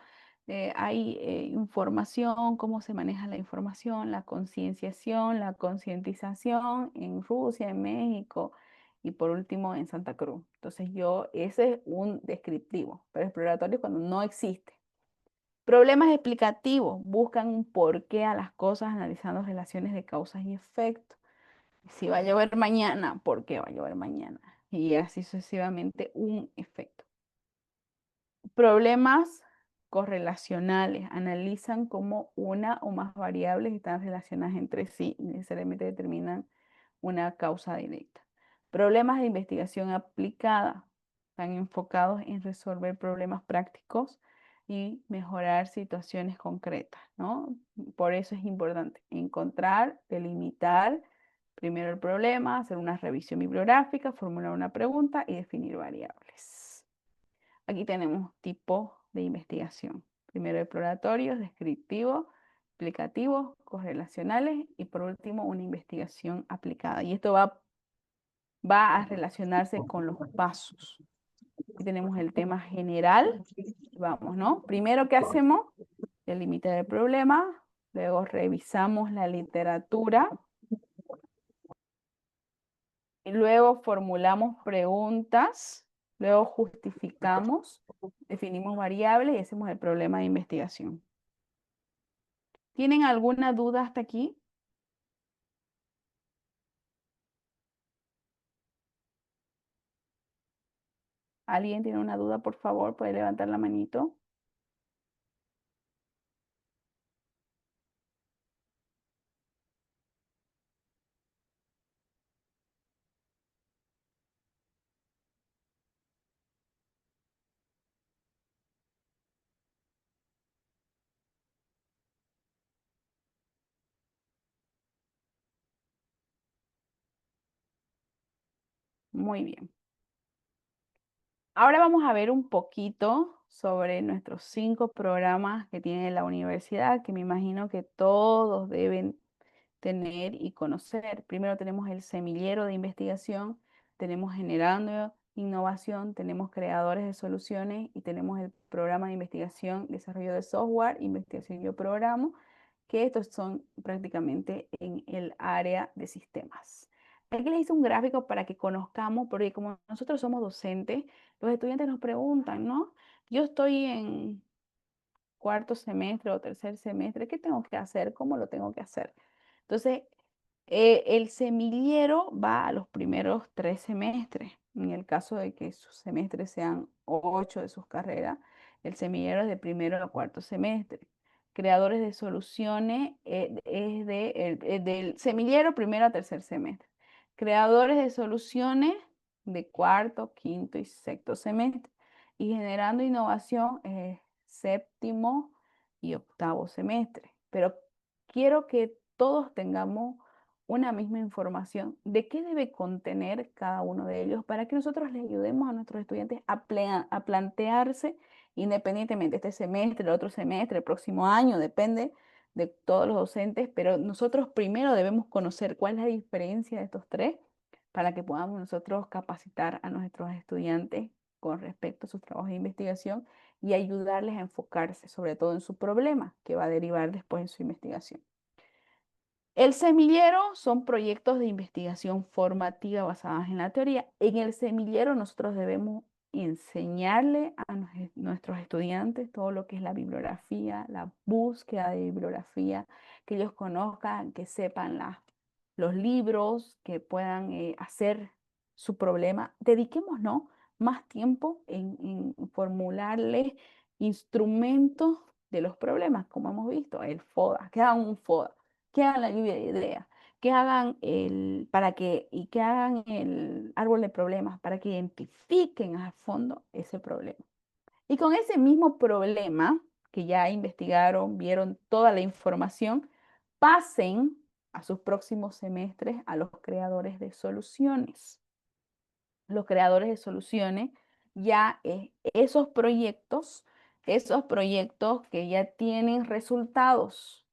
hay información, cómo se maneja la información, la concienciación, la concientización en Rusia, en México, y por último en Santa Cruz. Entonces ese es un descriptivo, pero exploratorio cuando no existe. Problemas explicativos, buscan un porqué a las cosas analizando relaciones de causas y efectos. Si va a llover mañana, ¿por qué va a llover mañana? Y así sucesivamente un efecto. Problemas correlacionales, analizan cómo una o más variables están relacionadas entre sí y necesariamente determinan una causa directa. Problemas de investigación aplicada están enfocados en resolver problemas prácticos y mejorar situaciones concretas, ¿no? Por eso es importante encontrar, delimitar primero el problema, hacer una revisión bibliográfica, formular una pregunta y definir variables. Aquí tenemos tipos de investigación. Primero exploratorios, descriptivos, aplicativos, correlacionales y por último una investigación aplicada. Y esto va a relacionarse con los pasos. Aquí tenemos el tema general. Vamos, ¿no? Primero, ¿qué hacemos? Delimitar el problema. Luego revisamos la literatura. Y luego formulamos preguntas. Luego justificamos. Definimos variables y hacemos el problema de investigación. ¿Tienen alguna duda hasta aquí? ¿Alguien tiene una duda? Por favor, puede levantar la manito. Muy bien. Ahora vamos a ver un poquito sobre nuestros 5 programas que tiene la universidad, que me imagino que todos deben tener y conocer. Primero tenemos el semillero de investigación, tenemos generando innovación, tenemos creadores de soluciones y tenemos el programa de investigación, desarrollo de software, investigación yo programo, que estos son prácticamente en el área de sistemas. Aquí les hice un gráfico para que conozcamos, porque como nosotros somos docentes, los estudiantes nos preguntan, ¿no? Yo estoy en cuarto semestre o tercer semestre, ¿qué tengo que hacer? ¿Cómo lo tengo que hacer? Entonces, el semillero va a los primeros 3 semestres. En el caso de que sus semestres sean 8 de sus carreras, el semillero es de primero a cuarto semestre. Creadores de soluciones es del semillero primero a tercer semestre. Creadores de soluciones de cuarto, quinto y sexto semestre. Y generando innovación es séptimo y octavo semestre. Pero quiero que todos tengamos una misma información de qué debe contener cada uno de ellos para que nosotros les ayudemos a nuestros estudiantes a plantearse independientemente este semestre, el otro semestre, el próximo año, depende de todos los docentes, pero nosotros primero debemos conocer cuál es la diferencia de estos tres para que podamos nosotros capacitar a nuestros estudiantes con respecto a sus trabajos de investigación y ayudarles a enfocarse sobre todo en su problema que va a derivar después en su investigación. El semillero son proyectos de investigación formativa basadas en la teoría. En el semillero nosotros debemos enseñarle a nuestros estudiantes todo lo que es la bibliografía, la búsqueda de bibliografía, que ellos conozcan, que sepan los libros, que puedan hacer su problema. Dediquémonos más tiempo en formularles instrumentos de los problemas, como hemos visto, el FODA, que hagan un FODA, que hagan la lluvia de ideas, que hagan que hagan el árbol de problemas, para que identifiquen a fondo ese problema. Y con ese mismo problema, que ya investigaron, vieron toda la información, pasen a sus próximos semestres a los creadores de soluciones. Los creadores de soluciones ya esos proyectos que ya tienen resultados,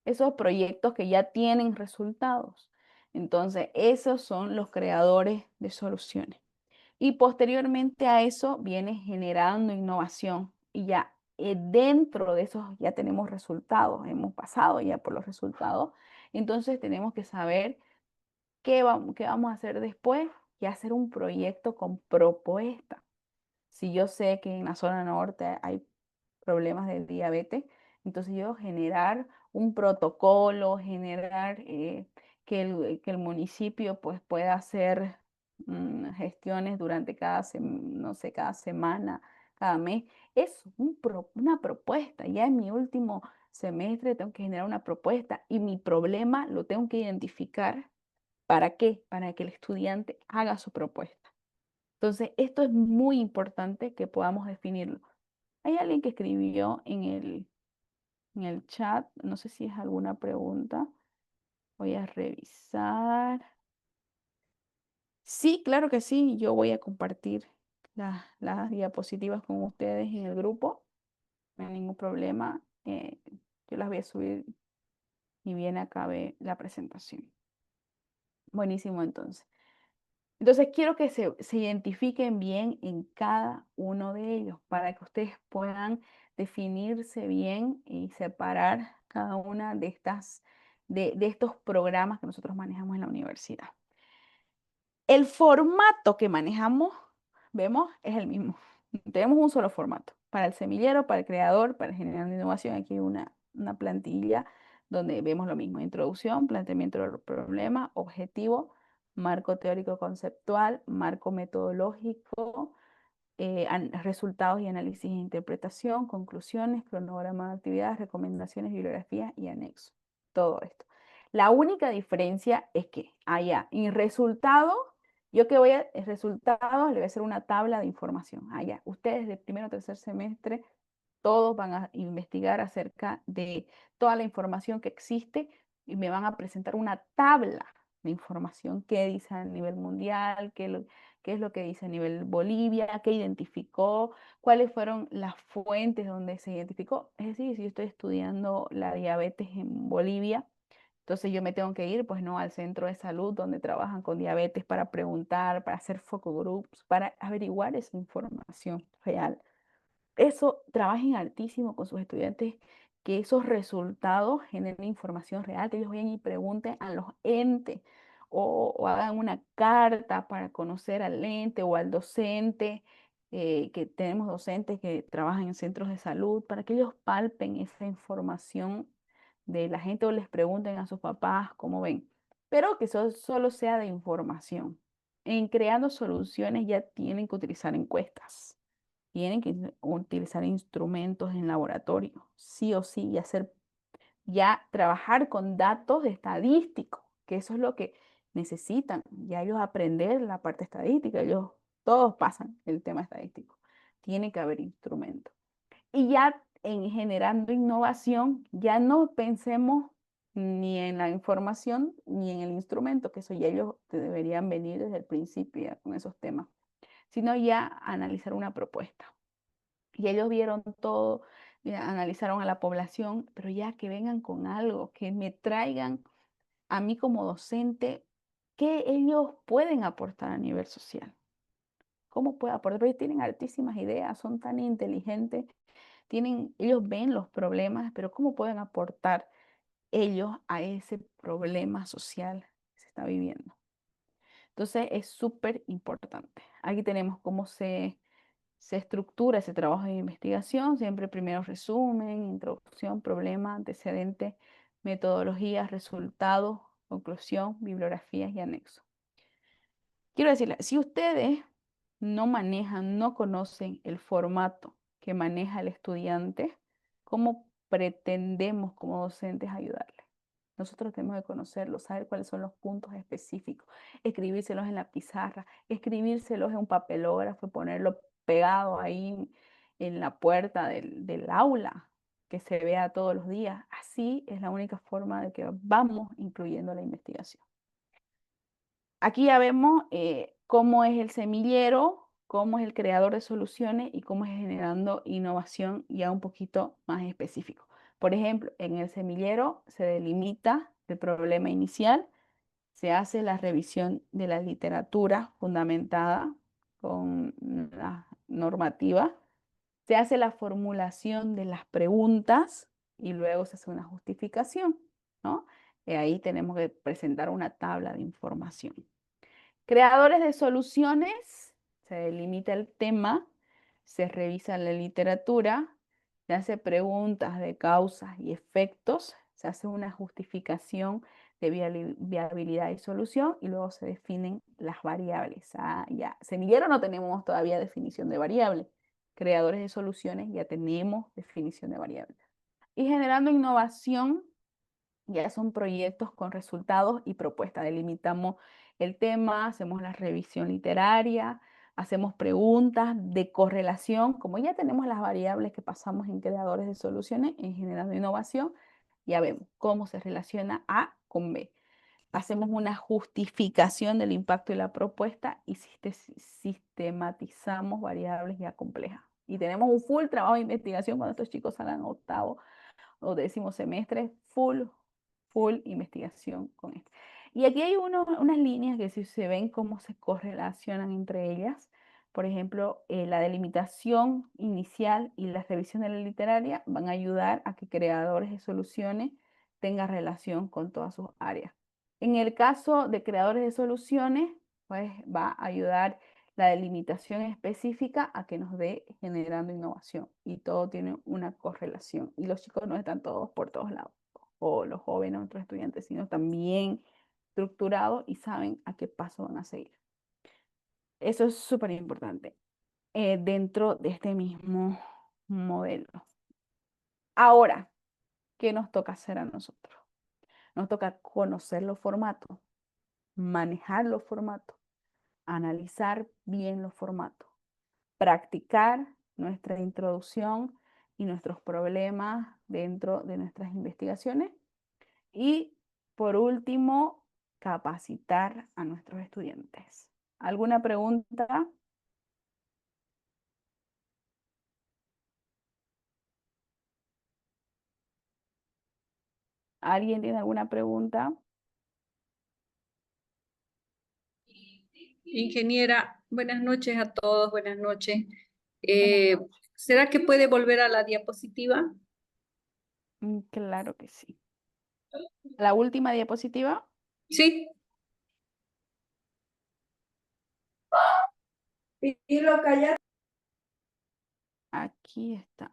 esos proyectos que ya tienen resultados. Entonces, esos son los creadores de soluciones. Y posteriormente a eso viene generando innovación. Y ya dentro de esos ya tenemos resultados, hemos pasado ya por los resultados. Entonces tenemos que saber qué vamos a hacer después y hacer un proyecto con propuesta. Si yo sé que en la zona norte hay problemas de diabetes, entonces yo generar un protocolo, generar que el municipio pues pueda hacer gestiones durante no sé, cada semana, cada mes. Es una propuesta. Ya en mi último semestre tengo que generar una propuesta y mi problema lo tengo que identificar. ¿Para qué? Para que el estudiante haga su propuesta. Entonces, esto es muy importante que podamos definirlo. Hay alguien que escribió en el chat, no sé si es alguna pregunta. Voy a revisar. Sí, claro que sí. Yo voy a compartir las diapositivas con ustedes en el grupo. No hay ningún problema. Yo las voy a subir y bien acabe la presentación. Buenísimo, entonces. Entonces, quiero que se identifiquen bien en cada uno de ellos para que ustedes puedan definirse bien y separar cada una de estos programas que nosotros manejamos en la universidad. El formato que manejamos, vemos, es el mismo. Tenemos un solo formato. Para el semillero, para el creador, para el generador de innovación, aquí hay una plantilla donde vemos lo mismo. Introducción, planteamiento del problema, objetivo, marco teórico conceptual, marco metodológico, resultados y análisis e interpretación, conclusiones, cronograma de actividades, recomendaciones, bibliografía y anexo. Todo esto. La única diferencia es que allá en resultado, el resultado le voy a hacer una tabla de información. Allá, ustedes de primero o tercer semestre, todos van a investigar acerca de toda la información que existe y me van a presentar una tabla de información que dice a nivel mundial, qué es lo que dice a nivel Bolivia, qué identificó, cuáles fueron las fuentes donde se identificó. Es decir, si yo estoy estudiando la diabetes en Bolivia, entonces yo me tengo que ir, pues no, al centro de salud donde trabajan con diabetes para preguntar, para hacer focus groups, para averiguar esa información real. Eso, trabajen altísimo con sus estudiantes, que esos resultados generen información real, que ellos vayan y pregunten a los entes o hagan una carta para conocer al ente o al docente, que tenemos docentes que trabajan en centros de salud, para que ellos palpen esa información de la gente o les pregunten a sus papás cómo ven, pero que eso solo sea de información. En creando soluciones ya tienen que utilizar encuestas, tienen que utilizar instrumentos en laboratorio, sí o sí, y trabajar con datos estadísticos, que eso es lo que necesitan, ya ellos aprender la parte estadística, ellos todos pasan el tema estadístico, tiene que haber instrumentos. Y ya en generando innovación, ya no pensemos ni en la información ni en el instrumento, que eso ya ellos deberían venir desde el principio ya con esos temas, sino ya analizar una propuesta. Y ellos vieron todo, analizaron a la población, pero ya que vengan con algo, que me traigan a mí como docente, qué ellos pueden aportar a nivel social. ¿Cómo pueden aportar? Porque ellos tienen altísimas ideas, son tan inteligentes, ellos ven los problemas, pero ¿cómo pueden aportar ellos a ese problema social que se está viviendo? Entonces es súper importante. Aquí tenemos cómo se estructura ese trabajo de investigación, siempre primero resumen, introducción, problema, antecedente, metodologías, resultados, conclusión, bibliografías y anexos. Quiero decirles, si ustedes no manejan, no conocen el formato que maneja el estudiante, ¿cómo pretendemos como docentes ayudarle? Nosotros tenemos que conocerlos, saber cuáles son los puntos específicos, escribírselos en la pizarra, escribírselos en un papelógrafo y ponerlo pegado ahí en la puerta del aula, que se vea todos los días. Así es la única forma de que vamos incluyendo la investigación. Aquí ya vemos cómo es el semillero, cómo es el creador de soluciones y cómo es generando innovación ya un poquito más específico. Por ejemplo, en el semillero se delimita el problema inicial, se hace la revisión de la literatura fundamentada con la normativa, se hace la formulación de las preguntas y luego se hace una justificación, ¿no? Y ahí tenemos que presentar una tabla de información. Creadores de soluciones, se delimita el tema, se revisa la literatura, se hace preguntas de causas y efectos, se hace una justificación de viabilidad y solución y luego se definen las variables. Ah, ya. Semillero no tenemos todavía definición de variable. Creadores de soluciones ya tenemos definición de variables. Y generando innovación, ya son proyectos con resultados y propuestas. Delimitamos el tema, hacemos la revisión literaria, hacemos preguntas de correlación. Como ya tenemos las variables que pasamos en creadores de soluciones, en generando innovación, ya vemos cómo se relaciona A con B. Hacemos una justificación del impacto y la propuesta y sistematizamos variables ya complejas. Y tenemos un full trabajo de investigación cuando estos chicos salgan a octavo o décimo semestre, full investigación con esto. Y aquí hay unas líneas que si se ven cómo se correlacionan entre ellas. Por ejemplo, la delimitación inicial y la revisión de la literaria van a ayudar a que creadores de soluciones tengan relación con todas sus áreas. En el caso de creadores de soluciones, pues va a ayudar la delimitación específica a que nos dé generando innovación. Y todo tiene una correlación. Y los chicos no están todos por todos lados, o los jóvenes, otros estudiantes, sino también estructurados y saben a qué paso van a seguir. Eso es súper importante dentro de este mismo modelo. Ahora, ¿qué nos toca hacer a nosotros? Nos toca conocer los formatos, manejar los formatos, analizar bien los formatos, practicar nuestra introducción y nuestros problemas dentro de nuestras investigaciones. Y por último, capacitar a nuestros estudiantes. ¿Alguna pregunta? ¿Alguien tiene alguna pregunta? Ingeniera, buenas noches a todos, buenas noches. Buenas noches. ¿Será que puede volver a la diapositiva? Claro que sí. La última diapositiva. Sí. Y lo calla. Aquí está.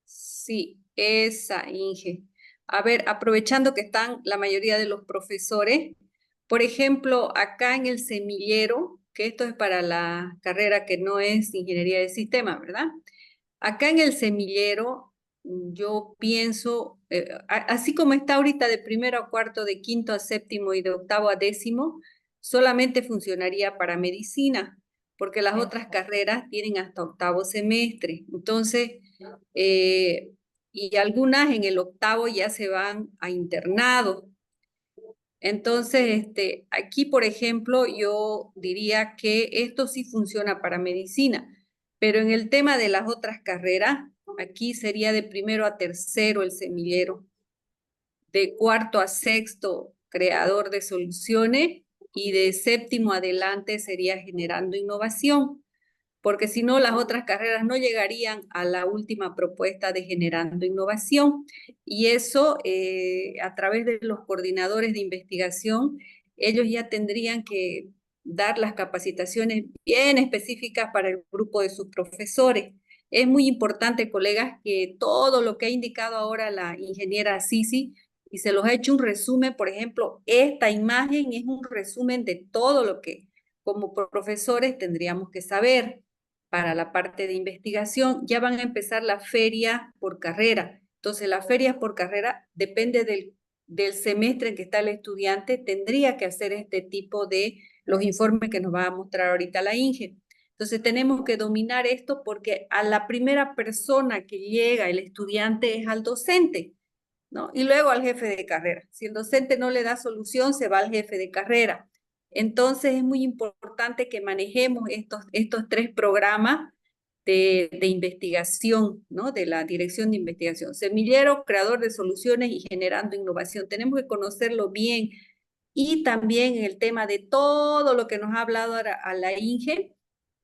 Sí, esa, Inge. A ver, aprovechando que están la mayoría de los profesores, por ejemplo, acá en el semillero, que esto es para la carrera que no es ingeniería de sistema, ¿verdad? Acá en el semillero, yo pienso, así como está ahorita de primero a cuarto, de quinto a séptimo y de octavo a décimo, solamente funcionaría para medicina, porque las otras carreras tienen hasta octavo semestre. Entonces, y algunas en el octavo ya se van a internado. Entonces, aquí, por ejemplo, yo diría que esto sí funciona para medicina, pero en el tema de las otras carreras, aquí sería de primero a tercero el semillero, de cuarto a sexto creador de soluciones y de séptimo adelante sería generando innovación, porque si no, las otras carreras no llegarían a la última propuesta de generando innovación. Y eso, a través de los coordinadores de investigación, ellos ya tendrían que dar las capacitaciones bien específicas para el grupo de sus profesores. Es muy importante, colegas, que todo lo que ha indicado ahora la ingeniera Sisi, y se los ha hecho un resumen, por ejemplo, esta imagen es un resumen de todo lo que como profesores tendríamos que saber. para la parte de investigación, ya van a empezar las ferias por carrera. Entonces, las ferias por carrera depende del semestre en que está el estudiante, tendría que hacer este tipo de los informes que nos va a mostrar ahorita la Inge. Entonces, tenemos que dominar esto porque a la primera persona que llega el estudiante es al docente, ¿no? Y luego al jefe de carrera. Si el docente no le da solución, se va al jefe de carrera. Entonces es muy importante que manejemos estos tres programas de investigación, ¿no? De la dirección de investigación. Semillero, creador de soluciones y generando innovación. Tenemos que conocerlo bien. Y también el tema de todo lo que nos ha hablado ahora a la Inge,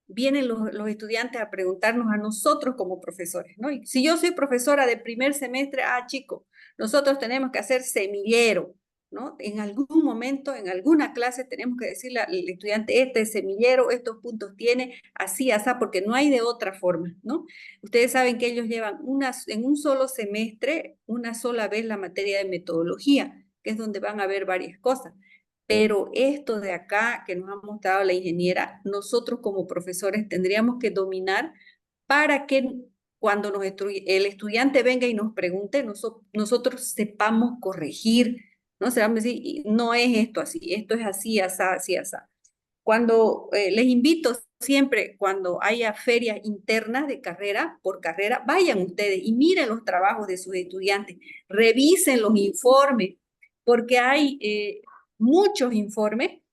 vienen los estudiantes a preguntarnos a nosotros como profesores, ¿no? Y si yo soy profesora de primer semestre, chico, nosotros tenemos que hacer semillero, ¿no? En algún momento, en alguna clase, tenemos que decirle al estudiante, este es semillero, estos puntos tiene, así, así, porque no hay de otra forma, ¿no? Ustedes saben que ellos llevan en un solo semestre, una sola vez la materia de metodología, que es donde van a ver varias cosas. Pero esto de acá que nos ha mostrado la ingeniera, nosotros como profesores tendríamos que dominar para que cuando el estudiante venga y nos pregunte, nosotros sepamos corregir, ¿no? Se van a decir, no es esto así, esto es así, así, así, así. Cuando les invito siempre, cuando haya ferias internas de carrera, por carrera, vayan ustedes y miren los trabajos de sus estudiantes, revisen los informes, porque hay muchos informes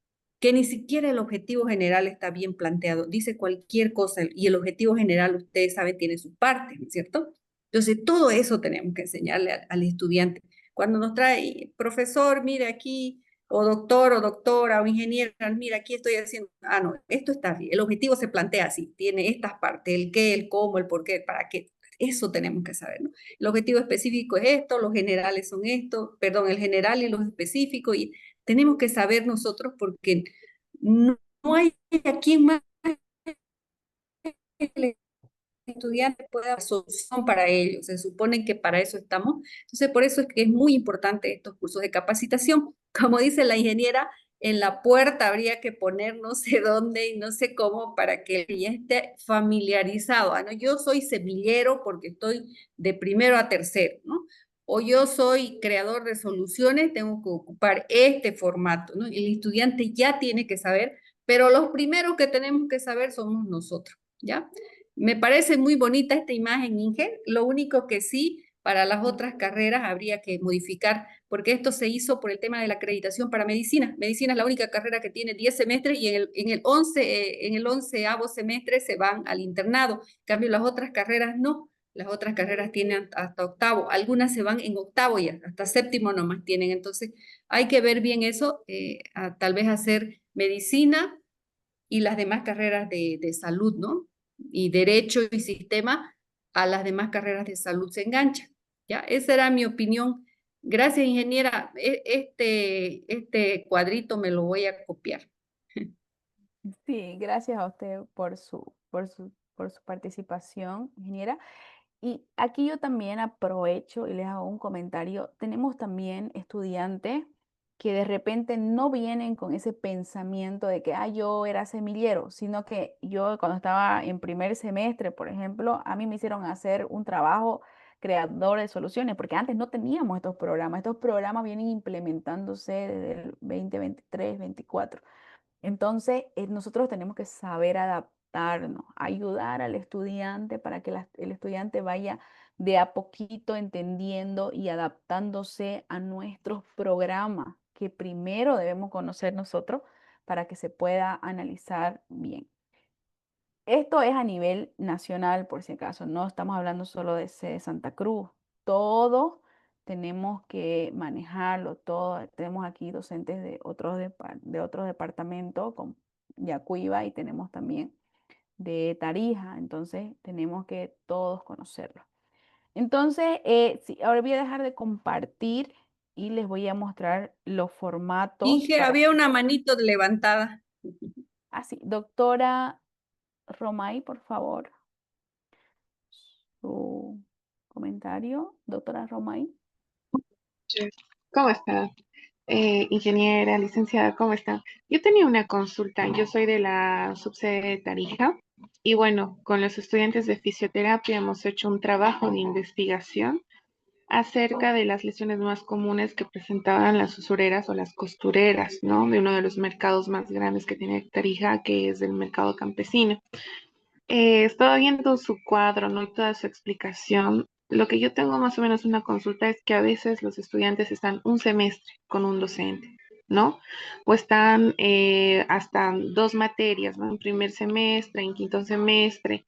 que ni siquiera el objetivo general está bien planteado. Dice cualquier cosa y el objetivo general, ustedes saben, tiene sus partes, ¿no es cierto? Entonces, todo eso tenemos que enseñarle al estudiante. Cuando nos trae, profesor, mire aquí, o doctor, o doctora, o ingeniero, mira, aquí estoy haciendo, no, esto está bien. El objetivo se plantea así, tiene estas partes, el qué, el cómo, el por qué, para qué. Eso tenemos que saber, ¿no? El objetivo específico es esto, los generales son esto, perdón, el general y los específicos, y tenemos que saber nosotros porque no hay a quien más el estudiante pueda dar solución para ellos. Se supone que para eso estamos. Entonces, por eso es que es muy importante estos cursos de capacitación. Como dice la ingeniera, en la puerta habría que poner no sé dónde y no sé cómo para que ya esté familiarizado. ¿No? Yo soy semillero porque estoy de primero a tercero, ¿no? O yo soy creador de soluciones, tengo que ocupar este formato, ¿no? El estudiante ya tiene que saber, pero los primeros que tenemos que saber somos nosotros, ¿ya? Me parece muy bonita esta imagen, Inge. Lo único que sí, para las otras carreras habría que modificar, porque esto se hizo por el tema de la acreditación para medicina. Medicina es la única carrera que tiene 10 semestres y en el 11º semestre se van al internado. En cambio, las otras carreras no. Las otras carreras tienen hasta octavo. Algunas se van en octavo ya, hasta séptimo nomás tienen. Entonces, hay que ver bien eso, tal vez hacer medicina y las demás carreras de salud, ¿no? Y derecho y sistema a las demás carreras de salud se enganchan, ¿ya? Esa era mi opinión. Gracias, ingeniera. Este cuadrito me lo voy a copiar. Sí, gracias a usted por su participación, ingeniera. Y aquí yo también aprovecho y les hago un comentario. Tenemos también estudiantes que de repente no vienen con ese pensamiento de que yo era semillero, sino que yo cuando estaba en primer semestre, por ejemplo, a mí me hicieron hacer un trabajo creador de soluciones, porque antes no teníamos estos programas. Estos programas vienen implementándose desde el 2023, 24. Entonces, nosotros tenemos que saber adaptarnos, ayudar al estudiante para que el estudiante vaya de a poquito entendiendo y adaptándose a nuestros programas, que primero debemos conocer nosotros para que se pueda analizar bien. Esto es a nivel nacional, por si acaso, no estamos hablando solo de sede Santa Cruz. Todo tenemos que manejarlo, todo. Tenemos aquí docentes de otros departamentos, como Yacuiba, y tenemos también de Tarija, entonces tenemos que todos conocerlo. Entonces, sí, ahora voy a dejar de compartir y les voy a mostrar los formatos Inge, para... había una manito levantada. Así, doctora Romay, por favor. Su comentario, doctora Romay. ¿Cómo está? Ingeniera, licenciada, ¿cómo está? Yo tenía una consulta. Yo soy de la subsede de Tarija Y bueno, con los estudiantes de fisioterapia hemos hecho un trabajo de investigación acerca de las lesiones más comunes que presentaban las usureras o las costureras, ¿no? De uno de los mercados más grandes que tiene Tarija, que es el mercado campesino. Estaba viendo su cuadro, ¿no? Y toda su explicación. Lo que yo tengo más o menos una consulta es que a veces los estudiantes están un semestre con un docente, ¿no? O están hasta 2 materias, ¿no? En primer semestre, en quinto semestre.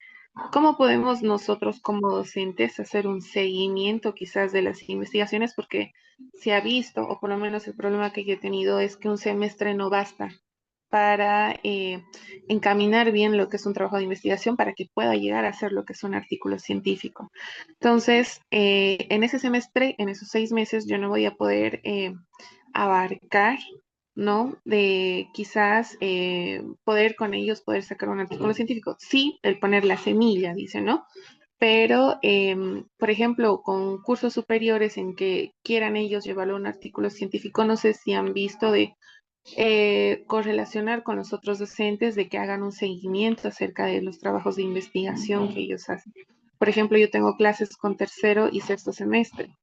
¿Cómo podemos nosotros como docentes hacer un seguimiento quizás de las investigaciones? Porque se ha visto, o por lo menos el problema que yo he tenido es que un semestre no basta para encaminar bien lo que es un trabajo de investigación para que pueda llegar a ser lo que es un artículo científico. Entonces, en ese semestre, en esos 6 meses, yo no voy a poder abarcar, ¿no? De quizás poder con ellos poder sacar un artículo científico. Sí, el poner la semilla, dice, ¿no? Pero, por ejemplo, con cursos superiores en que quieran ellos llevarlo a un artículo científico, no sé si han visto de correlacionar con los otros docentes de que hagan un seguimiento acerca de los trabajos de investigación que ellos hacen. Por ejemplo, yo tengo clases con tercero y sexto semestre.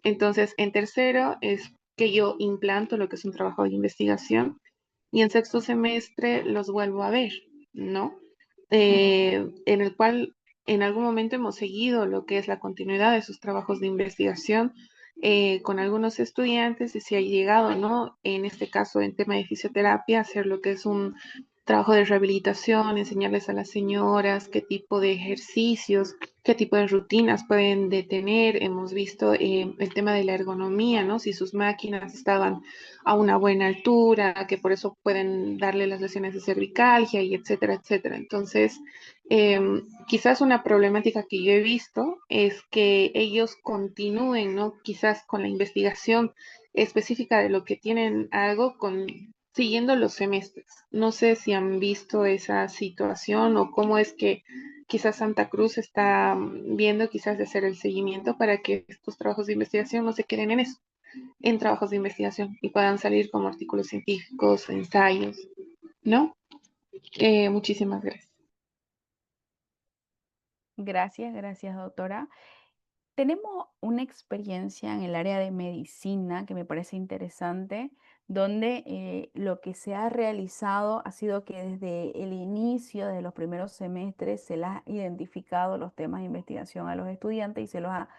Entonces, en tercero es que yo implanto lo que es un trabajo de investigación y en sexto semestre los vuelvo a ver, ¿no? En el cual en algún momento hemos seguido lo que es la continuidad de sus trabajos de investigación con algunos estudiantes y se ha llegado, ¿no? En este caso, en tema de fisioterapia, hacer lo que es un trabajo de rehabilitación, enseñarles a las señoras qué tipo de ejercicios, qué tipo de rutinas pueden detener. Hemos visto el tema de la ergonomía, ¿no? Si sus máquinas estaban a una buena altura, que por eso pueden darle las lesiones de cervicalgia y etcétera, etcétera. Entonces, quizás una problemática que yo he visto es que ellos continúen, ¿no? Quizás con la investigación específica de lo que tienen algo con siguiendo los semestres. No sé si han visto esa situación o cómo es que quizás Santa Cruz está viendo quizás de hacer el seguimiento para que estos trabajos de investigación no se queden en eso, en trabajos de investigación y puedan salir como artículos científicos, ensayos, ¿no? Muchísimas gracias. Gracias, gracias, doctora. Tenemos una experiencia en el área de medicina que me parece interesante, donde lo que se ha realizado ha sido que desde el inicio de los primeros semestres se les ha identificado los temas de investigación a los estudiantes y se los ha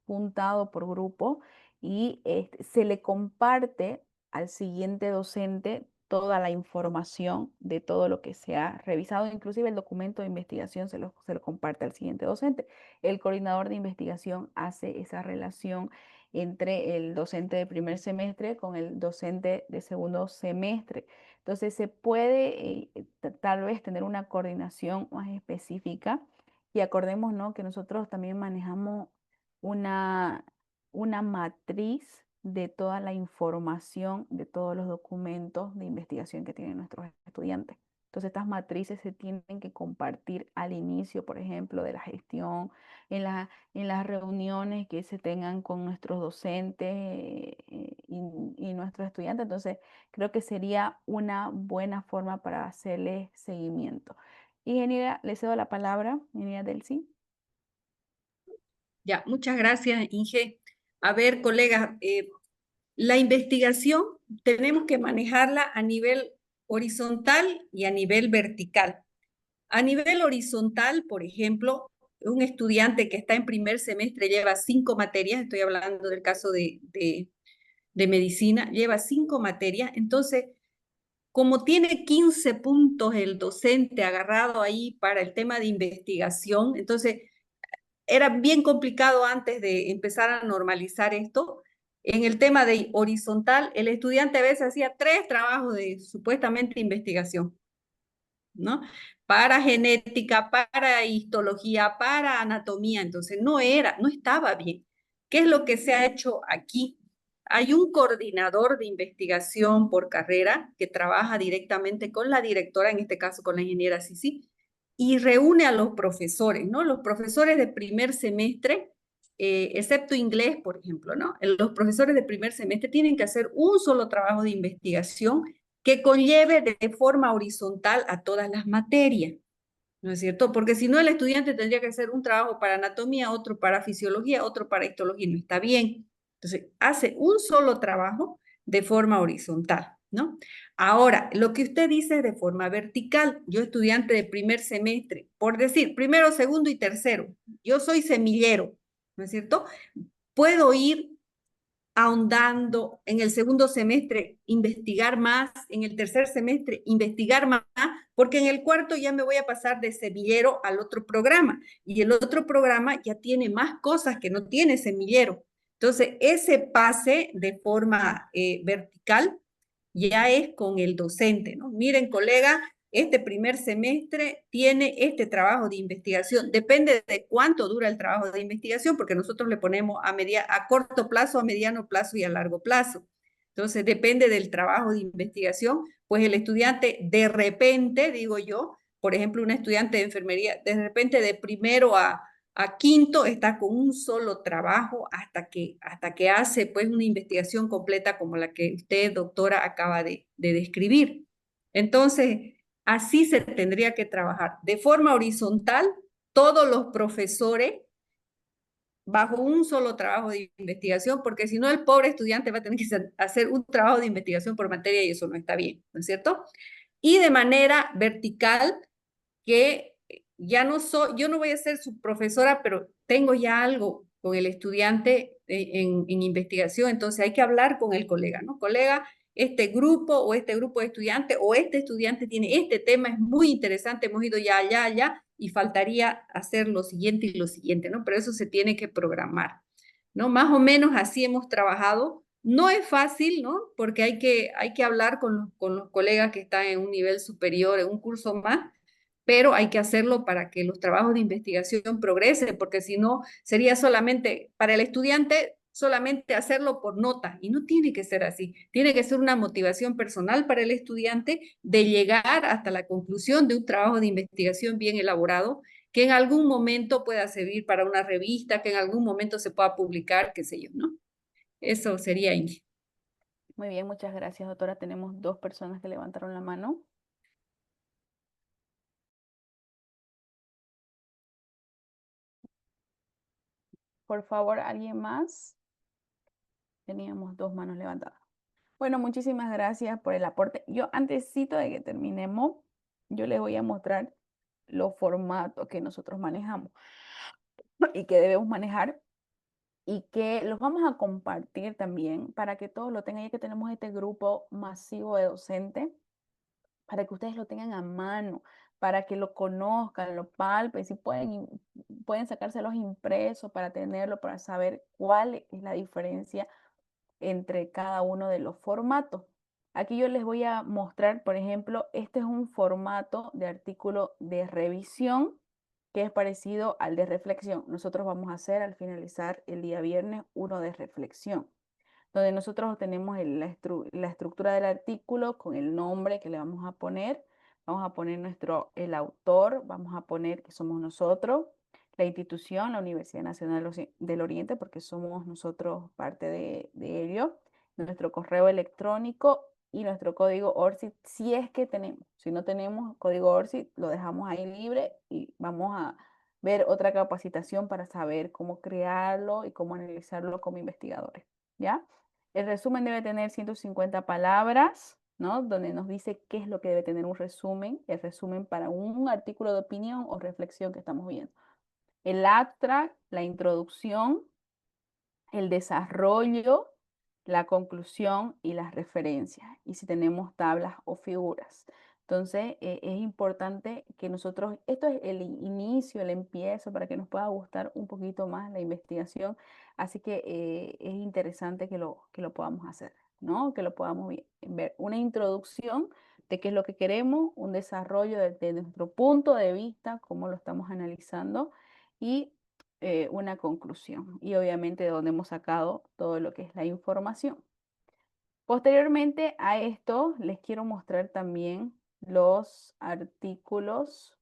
juntado por grupo y se le comparte al siguiente docente toda la información de todo lo que se ha revisado, inclusive el documento de investigación se lo comparte al siguiente docente. El coordinador de investigación hace esa relación entre el docente de primer semestre con el docente de segundo semestre. Entonces se puede tal vez tener una coordinación más específica y acordemos, ¿no? Que nosotros también manejamos una, una matriz de toda la información, de todos los documentos de investigación que tienen nuestros estudiantes. Entonces, estas matrices se tienen que compartir al inicio, por ejemplo, de la gestión, en las reuniones que se tengan con nuestros docentes y nuestros estudiantes. Entonces, creo que sería una buena forma para hacerle seguimiento. Ingeniera, le cedo la palabra, ingeniera Delcy. Ya, muchas gracias, Inge. A ver, colegas, la investigación tenemos que manejarla a nivel horizontal y a nivel vertical. A nivel horizontal, por ejemplo, un estudiante que está en primer semestre lleva 5 materias, estoy hablando del caso de medicina, lleva 5 materias, entonces, como tiene 15 puntos el docente agarrado ahí para el tema de investigación, entonces era bien complicado antes de empezar a normalizar esto. En el tema de horizontal, el estudiante a veces hacía 3 trabajos de supuestamente investigación, ¿no? Para genética, para histología, para anatomía, entonces no estaba bien. ¿Qué es lo que se ha hecho aquí? Hay un coordinador de investigación por carrera que trabaja directamente con la directora, en este caso con la ingeniera Sisi, y reúne a los profesores, ¿no? Los profesores de primer semestre, excepto inglés, por ejemplo, ¿no? Los profesores de primer semestre tienen que hacer un solo trabajo de investigación que conlleve de forma horizontal a todas las materias. ¿no es cierto? Porque si no, el estudiante tendría que hacer un trabajo para anatomía, otro para fisiología, otro para histología, y no está bien. Entonces, hace un solo trabajo de forma horizontal, ¿no? Ahora, lo que usted dice de forma vertical, yo estudiante de primer semestre, por decir, primero, segundo y tercero, yo soy semillero, ¿no es cierto? Puedo ir ahondando en el segundo semestre, investigar más, en el tercer semestre, investigar más, porque en el cuarto ya me voy a pasar de semillero al otro programa, y el otro programa ya tiene más cosas que no tiene semillero. Entonces, ese pase de forma vertical ya es con el docente, ¿no? Miren, colega, este primer semestre tiene este trabajo de investigación. Depende de cuánto dura el trabajo de investigación, porque nosotros le ponemos a corto plazo, a mediano plazo y a largo plazo. Entonces, depende del trabajo de investigación, pues el estudiante de repente, digo yo, por ejemplo, un estudiante de enfermería, de repente de primero a quinto está con un solo trabajo hasta que hace pues una investigación completa como la que usted, doctora, acaba de describir. Entonces, así se tendría que trabajar de forma horizontal, todos los profesores bajo un solo trabajo de investigación, porque si no el pobre estudiante va a tener que hacer un trabajo de investigación por materia y eso no está bien, ¿no es cierto? Y de manera vertical, que ya no soy, yo no voy a ser su profesora, pero tengo ya algo con el estudiante en investigación, entonces hay que hablar con el colega, ¿no? Colega, este grupo de estudiantes o este estudiante tiene este tema, es muy interesante, hemos ido ya allá, allá, y faltaría hacer lo siguiente y lo siguiente, ¿no? Pero eso se tiene que programar, ¿no? Más o menos así hemos trabajado. No es fácil, ¿no? Porque hay que hablar con los colegas que están en un nivel superior, en un curso más, pero hay que hacerlo para que los trabajos de investigación progresen, porque si no, sería solamente para el estudiante, solamente hacerlo por nota, y no tiene que ser así. Tiene que ser una motivación personal para el estudiante de llegar hasta la conclusión de un trabajo de investigación bien elaborado, que en algún momento pueda servir para una revista, que en algún momento se pueda publicar, qué sé yo, ¿no? Eso sería, Inge. Muy bien, muchas gracias, doctora. Tenemos dos personas que levantaron la mano. Por favor, ¿alguien más? Teníamos dos manos levantadas. Bueno, muchísimas gracias por el aporte. Yo, antesito de que terminemos, yo les voy a mostrar los formatos que nosotros manejamos y que debemos manejar y que los vamos a compartir también para que todos lo tengan, ya que tenemos este grupo masivo de docentes, para que ustedes lo tengan a mano, para que lo conozcan, lo palpen, si pueden, pueden sacárselos impresos para tenerlo, para saber cuál es la diferencia entre cada uno de los formatos. Aquí yo les voy a mostrar, por ejemplo, este es un formato de artículo de revisión que es parecido al de reflexión. Nosotros vamos a hacer al finalizar el día viernes uno de reflexión, donde nosotros tenemos la estructura del artículo con el nombre que le vamos a poner. Vamos a poner el autor, vamos a poner que somos nosotros, la institución, la Universidad Nacional del Oriente, porque somos nosotros parte de ello, nuestro correo electrónico y nuestro código ORCID, si es que tenemos. Si no tenemos código ORCID, lo dejamos ahí libre y vamos a ver otra capacitación para saber cómo crearlo y cómo analizarlo como investigadores, ¿ya? El resumen debe tener 150 palabras, ¿no? Donde nos dice qué es lo que debe tener un resumen, el resumen para un artículo de opinión o reflexión que estamos viendo. El abstract, la introducción, el desarrollo, la conclusión y las referencias. Y si tenemos tablas o figuras. Entonces, es importante que nosotros, esto es el inicio, el empiezo, para que nos pueda gustar un poquito más la investigación. Así que es interesante que lo podamos hacer, ¿no? Que lo podamos ver. Una introducción de qué es lo que queremos, un desarrollo de nuestro punto de vista, cómo lo estamos analizando, y una conclusión. Y obviamente de donde hemos sacado todo lo que es la información. Posteriormente a esto, les quiero mostrar también los artículos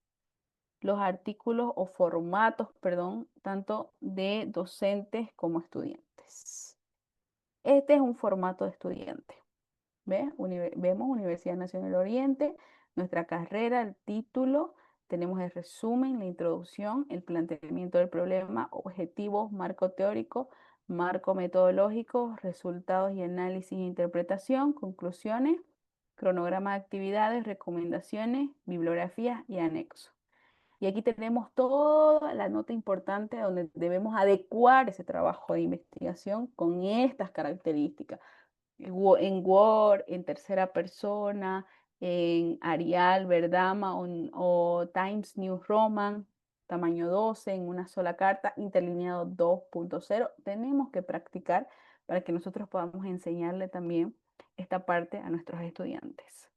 o formatos, perdón, tanto de docentes como estudiantes. Este es un formato de estudiante. Vemos Universidad Nacional del Oriente, nuestra carrera, el título, tenemos el resumen, la introducción, el planteamiento del problema, objetivos, marco teórico, marco metodológico, resultados y análisis e interpretación, conclusiones, cronograma de actividades, recomendaciones, bibliografías y anexos. Y aquí tenemos toda la nota importante donde debemos adecuar ese trabajo de investigación con estas características. En Word, en tercera persona, en Arial, Verdama o Times New Roman, tamaño 12, en una sola carta, interlineado 2.0. Tenemos que practicar para que nosotros podamos enseñarle también esta parte a nuestros estudiantes.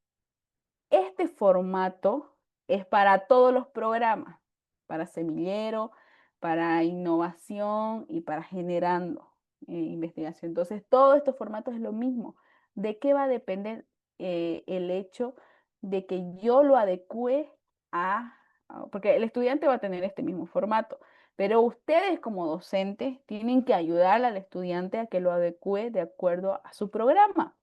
Este formato es para todos los programas, para semillero, para innovación y para generando investigación. Entonces, todos estos formatos es lo mismo. ¿De qué va a depender el hecho de que yo lo adecue porque el estudiante va a tener este mismo formato, pero ustedes como docentes tienen que ayudar al estudiante a que lo adecue de acuerdo a su programa.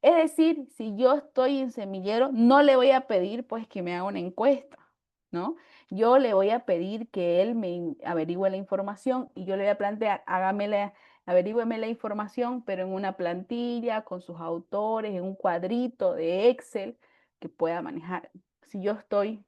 Es decir, si yo estoy en semillero, no le voy a pedir pues que me haga una encuesta, ¿no? Yo le voy a pedir que él me averigüe la información y yo le voy a plantear, averígüeme la información, pero en una plantilla, con sus autores, en un cuadrito de Excel que pueda manejar. Si yo estoy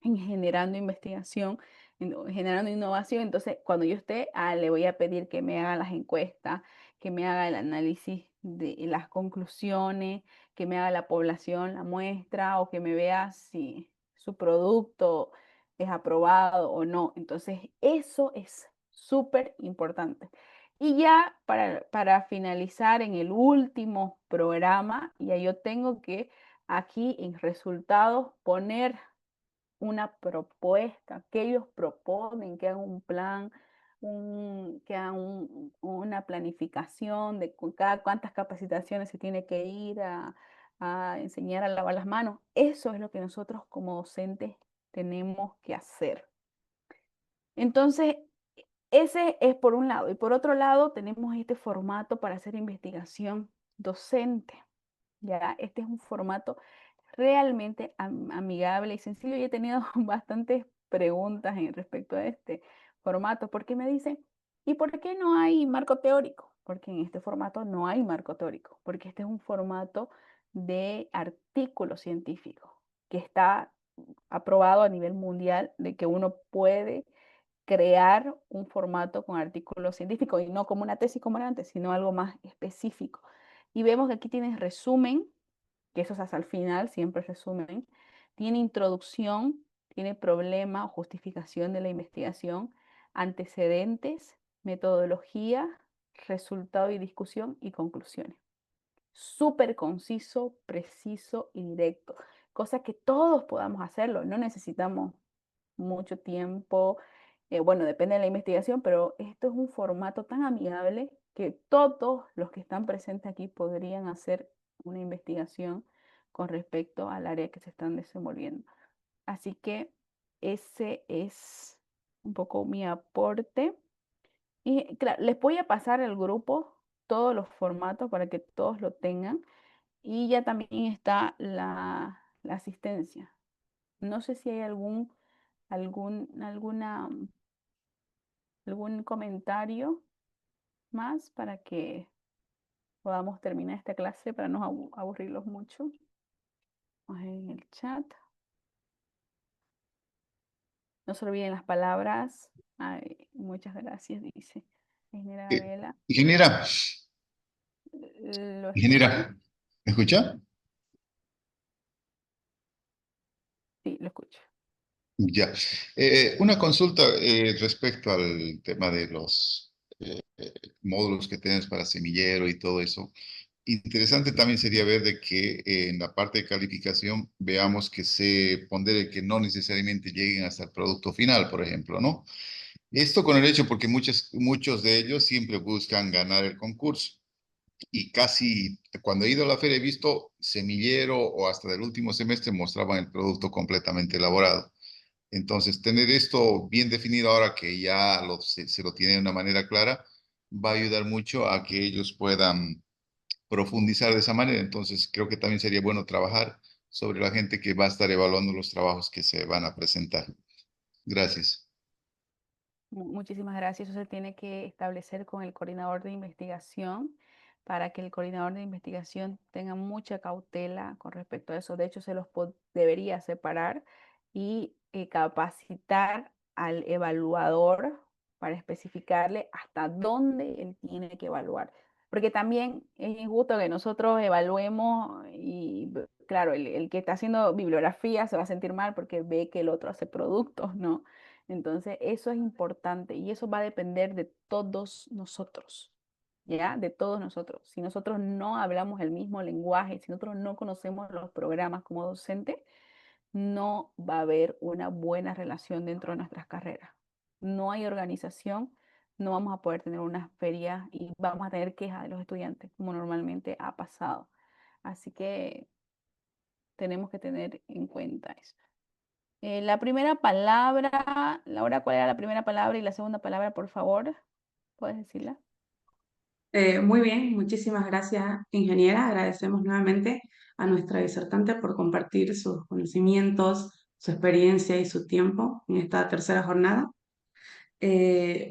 en generando investigación, generando innovación. Entonces, cuando yo esté, le voy a pedir que me haga las encuestas, que me haga el análisis de las conclusiones, que me haga la población, la muestra, o que me vea si su producto es aprobado o no. Entonces, eso es súper importante. Y ya para finalizar en el último programa, ya yo tengo que aquí en resultados poner una propuesta, que ellos proponen, que hagan un plan, que hagan una planificación de cuántas capacitaciones se tiene que ir a enseñar a lavar las manos. Eso es lo que nosotros como docentes tenemos que hacer. Entonces, ese es por un lado. Y por otro lado, tenemos este formato para hacer investigación docente. Ya, este es un formato realmente amigable y sencillo. Y he tenido bastantes preguntas respecto a este formato, porque me dicen, ¿y por qué no hay marco teórico? Porque en este formato no hay marco teórico, porque este es un formato de artículo científico que está aprobado a nivel mundial de que uno puede crear un formato con artículos científicos y no como una tesis como era antes, sino algo más específico. Y vemos que aquí tienes resumen, que eso es hasta el final, siempre resumen, tiene introducción, tiene problema o justificación de la investigación, antecedentes, metodología, resultado y discusión y conclusiones. Súper conciso, preciso y directo, cosa que todos podamos hacerlo, no necesitamos mucho tiempo, bueno, depende de la investigación, pero esto es un formato tan amigable que todos los que están presentes aquí podrían hacer una investigación con respecto al área que se están desenvolviendo. Así que ese es un poco mi aporte. Y claro, les voy a pasar al grupo todos los formatos para que todos lo tengan. Y ya también está la asistencia. No sé si hay alguna algún comentario más para que podamos terminar esta clase para no aburrirlos mucho. Vamos a ver en el chat. No se olviden las palabras. Ay, muchas gracias, dice ingeniera Gabriela. Ingeniera, Lo ingeniera, escucho. ¿me escucha? Sí, lo escucho. Ya. Una consulta respecto al tema de los módulos que tienes para semillero y todo eso. Interesante también sería ver de que en la parte de calificación veamos que se pondere que no necesariamente lleguen hasta el producto final, por ejemplo, ¿no? Esto con el hecho porque muchos de ellos siempre buscan ganar el concurso. Y casi cuando he ido a la feria he visto semillero o hasta del último semestre mostraban el producto completamente elaborado. Entonces, tener esto bien definido ahora que ya se lo tiene de una manera clara, va a ayudar mucho a que ellos puedan profundizar de esa manera. Entonces, creo que también sería bueno trabajar sobre la gente que va a estar evaluando los trabajos que se van a presentar. Gracias. Muchísimas gracias. Eso se tiene que establecer con el coordinador de investigación para que el coordinador de investigación tenga mucha cautela con respecto a eso. De hecho, debería separar y capacitar al evaluador para especificarle hasta dónde él tiene que evaluar. Porque también es injusto que nosotros evaluemos y, claro, el que está haciendo bibliografía se va a sentir mal porque ve que el otro hace productos, ¿no? Entonces, eso es importante y eso va a depender de todos nosotros, ¿ya? De todos nosotros. Si nosotros no hablamos el mismo lenguaje, si nosotros no conocemos los programas como docente, no va a haber una buena relación dentro de nuestras carreras. No hay organización, no vamos a poder tener una feria y vamos a tener quejas de los estudiantes, como normalmente ha pasado. Así que tenemos que tener en cuenta eso. La primera palabra, Laura, ¿cuál era la primera palabra y la segunda palabra, por favor? ¿Puedes decirla? Muy bien, muchísimas gracias, ingeniera. Agradecemos nuevamente a nuestra disertante por compartir sus conocimientos, su experiencia y su tiempo en esta tercera jornada.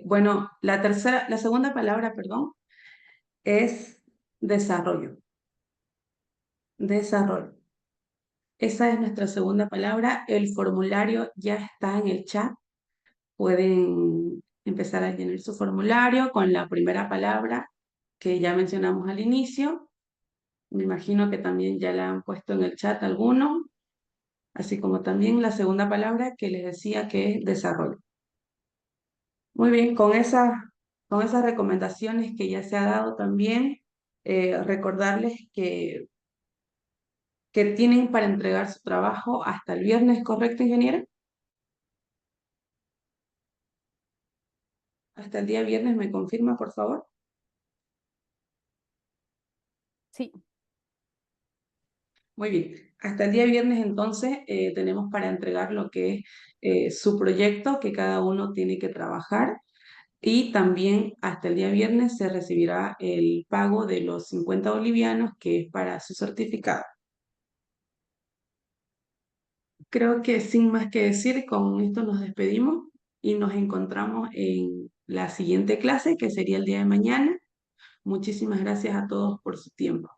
Bueno, la segunda palabra, perdón, es desarrollo. Desarrollo. Esa es nuestra segunda palabra. El formulario ya está en el chat. Pueden empezar a llenar su formulario con la primera palabra que ya mencionamos al inicio. Me imagino que también ya la han puesto en el chat alguno, así como también la segunda palabra que les decía que es desarrollo. Muy bien, con esas recomendaciones que ya se ha dado también, recordarles que tienen para entregar su trabajo hasta el viernes, ¿correcto, ingeniera? Hasta el día viernes, ¿me confirma, por favor? Sí, Muy bien. Hasta el día viernes, entonces, tenemos para entregar lo que es su proyecto que cada uno tiene que trabajar. Y también hasta el día viernes se recibirá el pago de los 50 bolivianos, que es para su certificado. Creo que sin más que decir, con esto nos despedimos y nos encontramos en la siguiente clase, que sería el día de mañana. Muchísimas gracias a todos por su tiempo.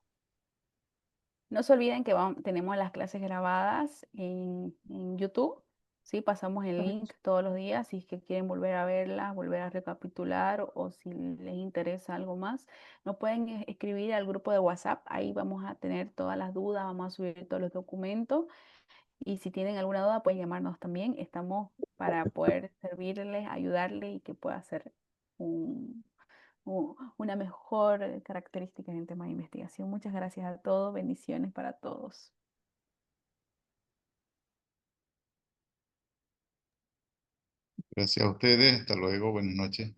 no se olviden que tenemos las clases grabadas en YouTube. Sí, pasamos el link todos los días si es que quieren volver a verlas, volver a recapitular o si les interesa algo más. Nos pueden escribir al grupo de WhatsApp. Ahí vamos a tener todas las dudas, vamos a subir todos los documentos. Y si tienen alguna duda, pueden llamarnos también. Estamos para poder servirles, ayudarles y que pueda ser una mejor característica en el tema de investigación. Muchas gracias a todos. Bendiciones para todos. Gracias a ustedes. Hasta luego. Buenas noches.